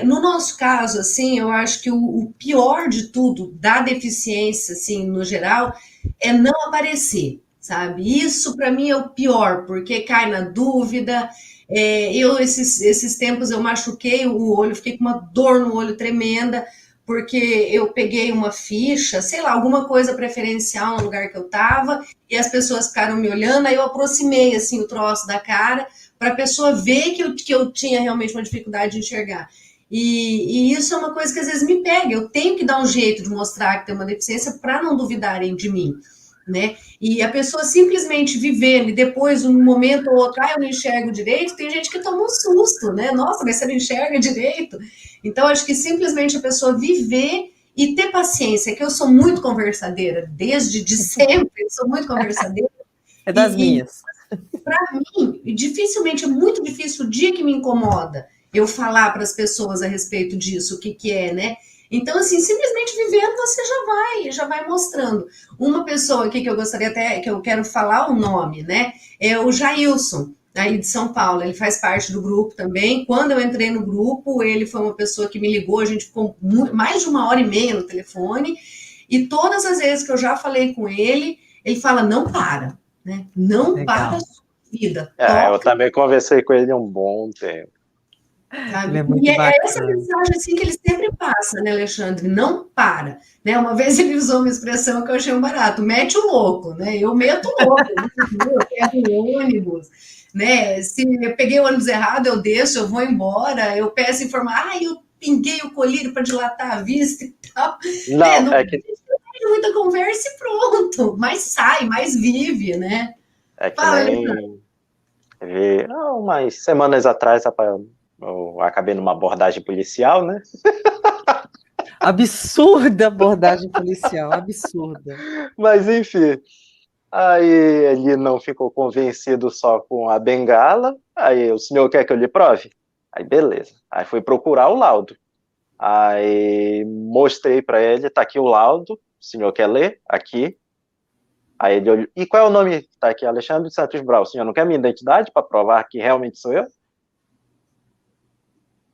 no nosso caso, assim, eu acho que o pior de tudo, da deficiência, assim, no geral, é não aparecer, sabe? Isso, para mim, é o pior, porque cai na dúvida. Esses tempos, eu machuquei o olho, fiquei com uma dor no olho tremenda, porque eu peguei uma ficha, sei lá, alguma coisa preferencial no lugar que eu estava, e as pessoas ficaram me olhando, aí eu aproximei, assim, o troço da cara, para a pessoa ver que eu tinha realmente uma dificuldade de enxergar. E isso é uma coisa que às vezes me pega, eu tenho que dar um jeito de mostrar que tem uma deficiência para não duvidarem de mim, né? E a pessoa simplesmente vivendo e depois, um momento ou outro, eu não enxergo direito, tem gente que toma um susto, né? Nossa, mas você não enxerga direito? Então, acho que simplesmente a pessoa viver e ter paciência, que eu sou muito conversadeira, desde de sempre, sou muito conversadeira. É das minhas. Para mim, dificilmente, é muito difícil o dia que me incomoda eu falar para as pessoas a respeito disso, o que é, né? Então, assim, simplesmente vivendo, você já vai mostrando. Uma pessoa aqui que eu gostaria até, que eu quero falar o nome, né? É o Jailson, aí de São Paulo. Ele faz parte do grupo também. Quando eu entrei no grupo, ele foi uma pessoa que me ligou, a gente ficou mais de 1h30 no telefone, e todas as vezes que eu já falei com ele, ele fala, não para, né? Não Legal. Para a sua vida. Eu também conversei com ele há um bom tempo. Sabe? E é essa mensagem assim que ele sempre passa, né, Alexandre? Não para. Né? Uma vez ele usou uma expressão que eu achei um barato, mete o louco, né? Eu meto o louco, eu pego o ônibus, né? Se eu peguei o ônibus errado, eu desço, eu vou embora, eu peço informar, eu pinguei o colírio para dilatar a vista e tal. Não é que tem muita conversa e pronto, mais sai, mais vive, né? É que Fala, nem... umas semanas atrás, eu acabei numa abordagem policial, né? Absurda abordagem policial, absurda. Mas, enfim, aí ele não ficou convencido só com a bengala, aí o senhor quer que eu lhe prove? Aí, beleza. Aí fui procurar o laudo. Aí mostrei para ele, tá aqui o laudo, o senhor quer ler? Aqui. Aí ele olhou, e qual é o nome? Tá aqui, Alexandre Santos Brau. O senhor não quer minha identidade para provar que realmente sou eu?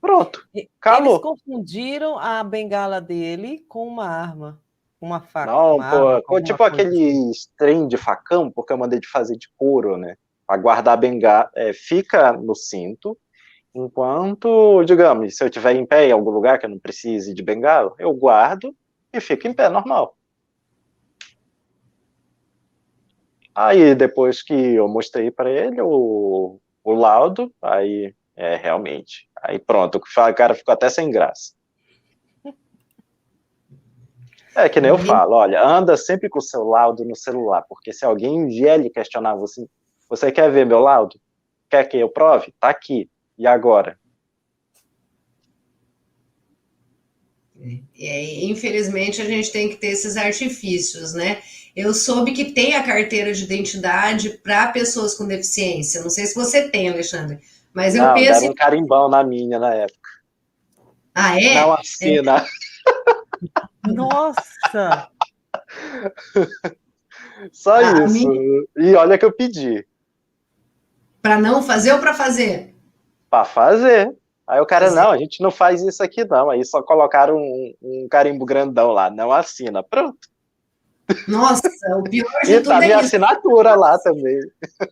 Pronto, calou. Eles confundiram a bengala dele com uma arma, uma faca, Não, uma arma, pô, alguma tipo coisa assim. aqueles trem de facão, porque eu mandei de fazer de couro, né? Para guardar a bengala, fica no cinto, enquanto, digamos, se eu estiver em pé em algum lugar que eu não precise de bengala, eu guardo e fico em pé, normal. Aí, depois que eu mostrei para ele o laudo, aí, realmente, aí pronto, o cara ficou até sem graça. É que nem eu falo, olha, anda sempre com o seu laudo no celular, porque se alguém vier lhe questionar você, você quer ver meu laudo? Quer que eu prove? Tá aqui. E agora? Infelizmente, a gente tem que ter esses artifícios, né? Eu soube que tem a carteira de identidade para pessoas com deficiência. Não sei se você tem, Alexandre, mas eu Não, penso. deram um carimbão na minha na época. Ah, Não é? assina. Nossa! Só A isso. minha... E olha que eu pedi. Para não fazer ou para fazer? Para fazer. Aí o cara, Fazer. não, a gente não faz isso aqui não. Aí só colocaram um carimbo grandão lá, não assina. Pronto. Nossa, o pior E de tá tudo é minha isso. assinatura lá também.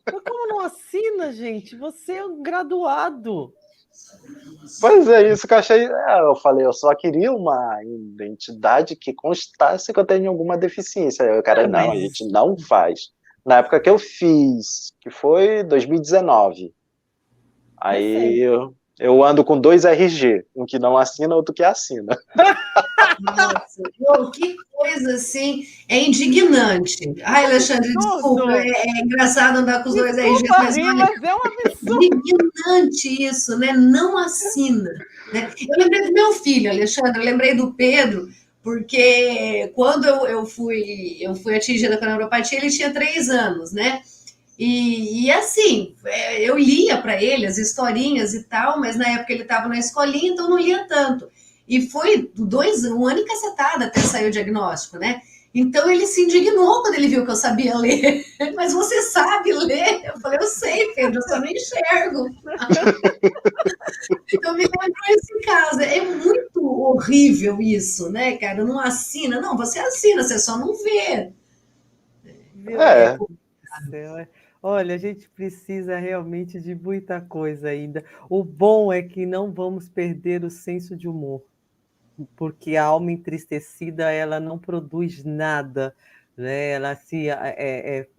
Mas como não assina, gente? Você é um graduado. Pois é, isso que eu achei. Eu falei, eu só queria uma identidade que constasse que eu tenho alguma deficiência. Aí o cara, não, a Mas gente não faz. Na época que eu fiz, que foi 2019, aí Recente. eu ando com 2 RG, um que não assina, outro que assina. nossa, que coisa assim, é indignante. Ai, Alexandre, desculpa, Absurdo! é engraçado andar com os dois RGs, Desculpa mas rir, olha, mas é um é absurdo. indignante isso, né? Não assina. Né? Eu lembrei do meu filho, Alexandre, eu lembrei do Pedro, porque quando eu fui atingida com a neuropatia, ele tinha 3 anos, né? E assim, eu lia para ele as historinhas e tal, mas na época ele estava na escolinha, então não lia tanto. E foi 1 ano e cacetada até sair o diagnóstico, né? Então ele se indignou quando ele viu que eu sabia ler. Mas você sabe ler? Eu falei, eu sei, Pedro, eu só não enxergo. Então me lembrou esse caso. É muito horrível isso, né, cara? Não assina. Não, você assina, você só não vê. Viu? É, Céu, olha, a gente precisa realmente de muita coisa ainda. O bom é que não vamos perder o senso de humor, porque a alma entristecida ela não produz nada, né? ela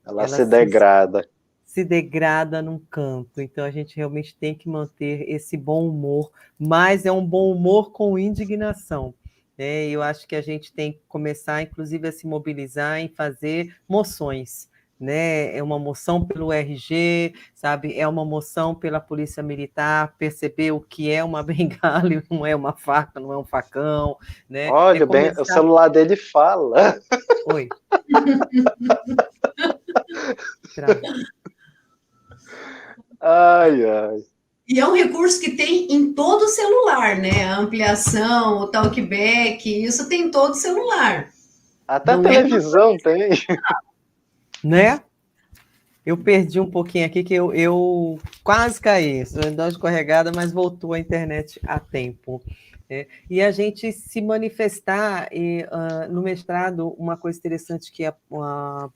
Ela se degrada. se degrada num canto. Então a gente realmente tem que manter esse bom humor, mas é um bom humor com indignação. Eu acho que a gente tem que começar, inclusive, a se mobilizar em fazer moções. Né? É uma moção pelo RG, sabe? É uma moção pela Polícia Militar, perceber o que é uma bengala e não é uma faca, não é um facão, né? Olha, bem, o Começar. celular dele fala. Oi. Ai, ai. E é um recurso que tem em todo celular, né? A ampliação, o talkback, isso tem em todo celular. Até a Não é uma... televisão tem. Né? Eu perdi um pouquinho aqui, que eu quase caí, deu uma escorregada, mas voltou a internet a tempo. E a gente se manifestar no mestrado, uma coisa interessante que a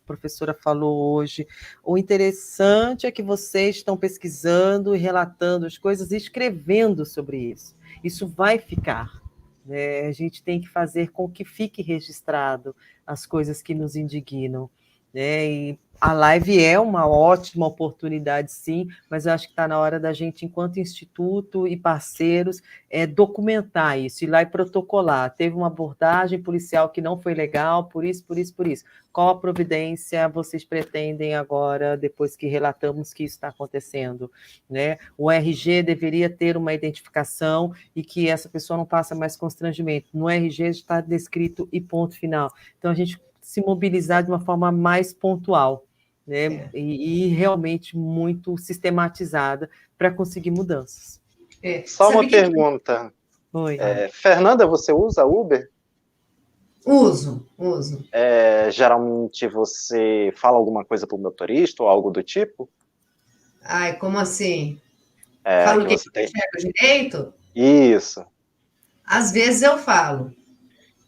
professora falou hoje, o interessante é que vocês estão pesquisando e relatando as coisas e escrevendo sobre isso. Isso vai ficar. Né? A gente tem que fazer com que fique registrado as coisas que nos indignam. Né? E a live é uma ótima oportunidade, sim, mas eu acho que está na hora da gente, enquanto instituto e parceiros, documentar isso, ir lá e protocolar. Teve uma abordagem policial que não foi legal, por isso, por isso, por isso. Qual a providência vocês pretendem agora, depois que relatamos que isso está acontecendo? Né? O RG deveria ter uma identificação e que essa pessoa não passe mais constrangimento. No RG está descrito e ponto final. Então, a gente se mobilizar de uma forma mais pontual, né? E realmente muito sistematizada para conseguir mudanças. Só Sabe uma pergunta. Oi. Fernanda, você usa Uber? Uso. Geralmente você fala alguma coisa para o motorista ou algo do tipo? Ai, como assim? Que Falo que você eu tem. enxergo direito? Isso. Às vezes eu falo.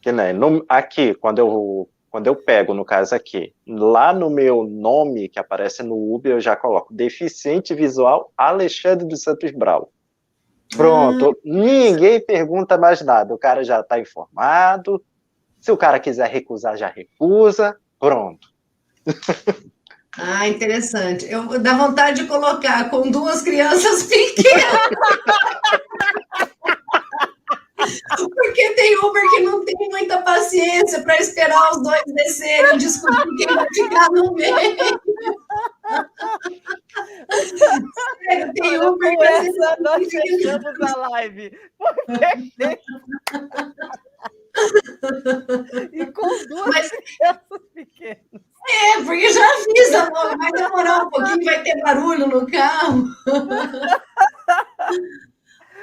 Que, né, aqui, quando eu pego, no caso aqui, lá no meu nome que aparece no Uber, eu já coloco deficiente visual Alexandre dos Santos Brau. Pronto, ninguém pergunta mais nada, o cara já está informado. Se o cara quiser recusar, já recusa. Pronto. Interessante. Eu dá vontade de colocar com 2 crianças pequenas. Porque tem Uber que não tem muita paciência para esperar os dois descerem, discutir quem vai ficar no meio. Sério, tem Olha, Uber com que às vezes essa a nós gente fica... fechamos a live. E com 2 Mas crianças pequenas. porque já avisa, amor, vai demorar um pouquinho, vai ter barulho no carro.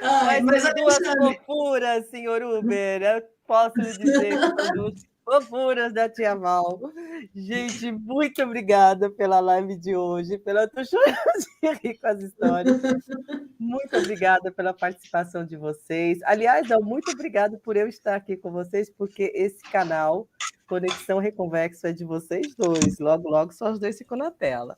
Mas Mas são 2 Alexandre, fofuras, senhor Uber. Eu posso lhe dizer que são 2 fofuras da tia Val. Gente, muito obrigada pela live de hoje, pela... Tô chorando de rir com as histórias. Muito obrigada pela participação de vocês. Aliás, muito obrigada por eu estar aqui com vocês, porque esse canal, Conexão Reconvexo, é de vocês dois. Logo, logo, só os dois ficam na tela.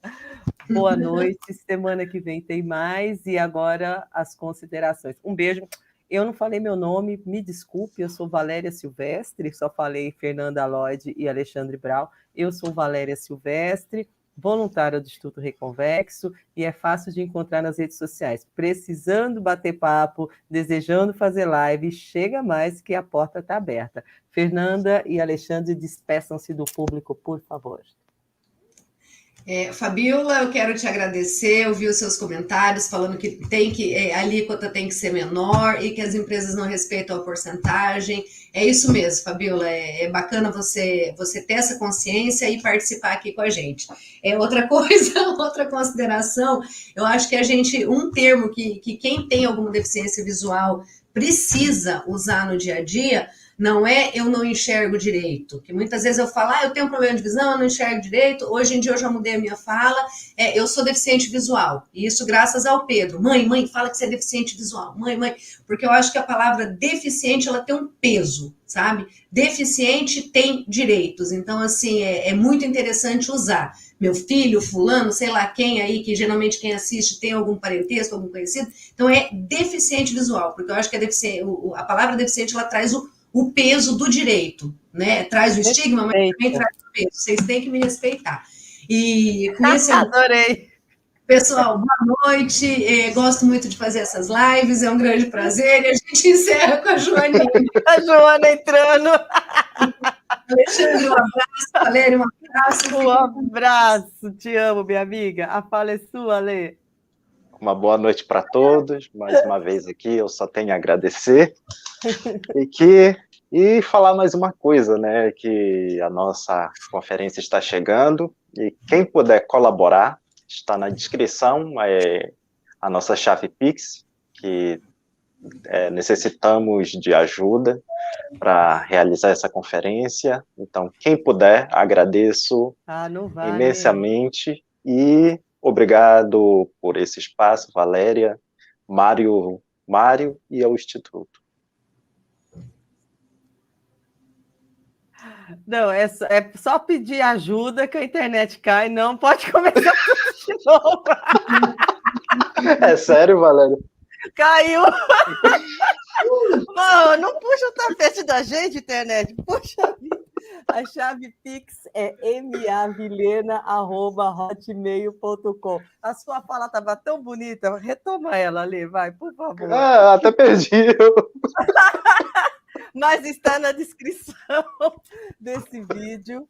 Boa noite. Semana que vem tem mais. E agora as considerações. Um beijo. Eu não falei meu nome, me desculpe, eu sou Valéria Silvestre, só falei Fernanda Lloyd e Alexandre Brau. Eu sou Valéria Silvestre, voluntária do Instituto Reconvexo, e é fácil de encontrar nas redes sociais. Precisando bater papo, desejando fazer live, chega mais que a porta está aberta. Fernanda e Alexandre, despeçam-se do público, por favor. Fabiola, eu quero te agradecer. Eu vi os seus comentários falando que a alíquota tem que ser menor e que as empresas não respeitam a porcentagem. É isso mesmo, Fabiola. É bacana você ter essa consciência e participar aqui com a gente. Outra coisa, outra consideração, eu acho que um termo que quem tem alguma deficiência visual precisa usar no dia a dia, não é eu não enxergo direito, que muitas vezes eu falo, eu tenho um problema de visão, eu não enxergo direito. Hoje em dia eu já mudei a minha fala, eu sou deficiente visual, e isso graças ao Pedro. Mãe, fala que você é deficiente visual, mãe, porque eu acho que a palavra deficiente, ela tem um peso, sabe? Deficiente tem direitos, então assim, é muito interessante usar. Meu filho, fulano, sei lá quem aí, que geralmente quem assiste tem algum parentesco, algum conhecido, então é deficiente visual, porque eu acho que a palavra deficiente, ela traz o peso do direito, né? Traz o estigma, mas também traz o peso. Vocês têm que me respeitar. E com isso, Adorei! Pessoal, boa noite. Gosto muito de fazer essas lives, é um grande prazer. E a gente encerra com a Joaninha. A Joana entrando. Alexandre, um abraço. Valéria, um abraço. Um abraço. Te amo, minha amiga. A fala é sua, Lê. Uma boa noite para todos. Mais uma vez aqui, eu só tenho a agradecer. E falar mais uma coisa, né? Que a nossa conferência está chegando e quem puder colaborar, está na descrição a nossa chave Pix, que necessitamos de ajuda para realizar essa conferência. Então, quem puder, agradeço imensamente e obrigado por esse espaço, Valéria, Mário e ao Instituto. Não, é só pedir ajuda que a internet cai, não pode começar tudo de novo. É sério, Valéria? Caiu! Não puxa o tapete da gente, internet. Puxa. A chave Pix é mavilena@hotmail.com. A sua fala estava tão bonita. Retoma ela ali, vai, por favor. Até perdi. Mas está na descrição desse vídeo.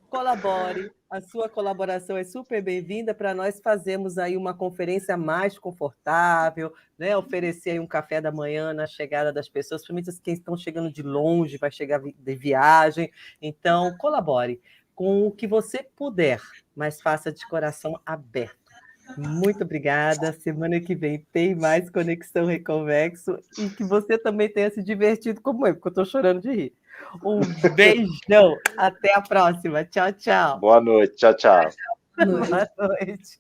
Colabore, a sua colaboração é super bem-vinda para nós fazermos aí uma conferência mais confortável, né? Oferecer aí um café da manhã na chegada das pessoas, principalmente quem estão chegando de longe, vai chegar de viagem. Então, colabore com o que você puder, mas faça de coração aberto. Muito obrigada. Semana que vem tem mais Conexão Reconvexo e que você também tenha se divertido como eu, porque eu estou chorando de rir. Um beijão. Até a próxima. Tchau, tchau. Boa noite. Tchau, tchau. Boa noite. Boa noite.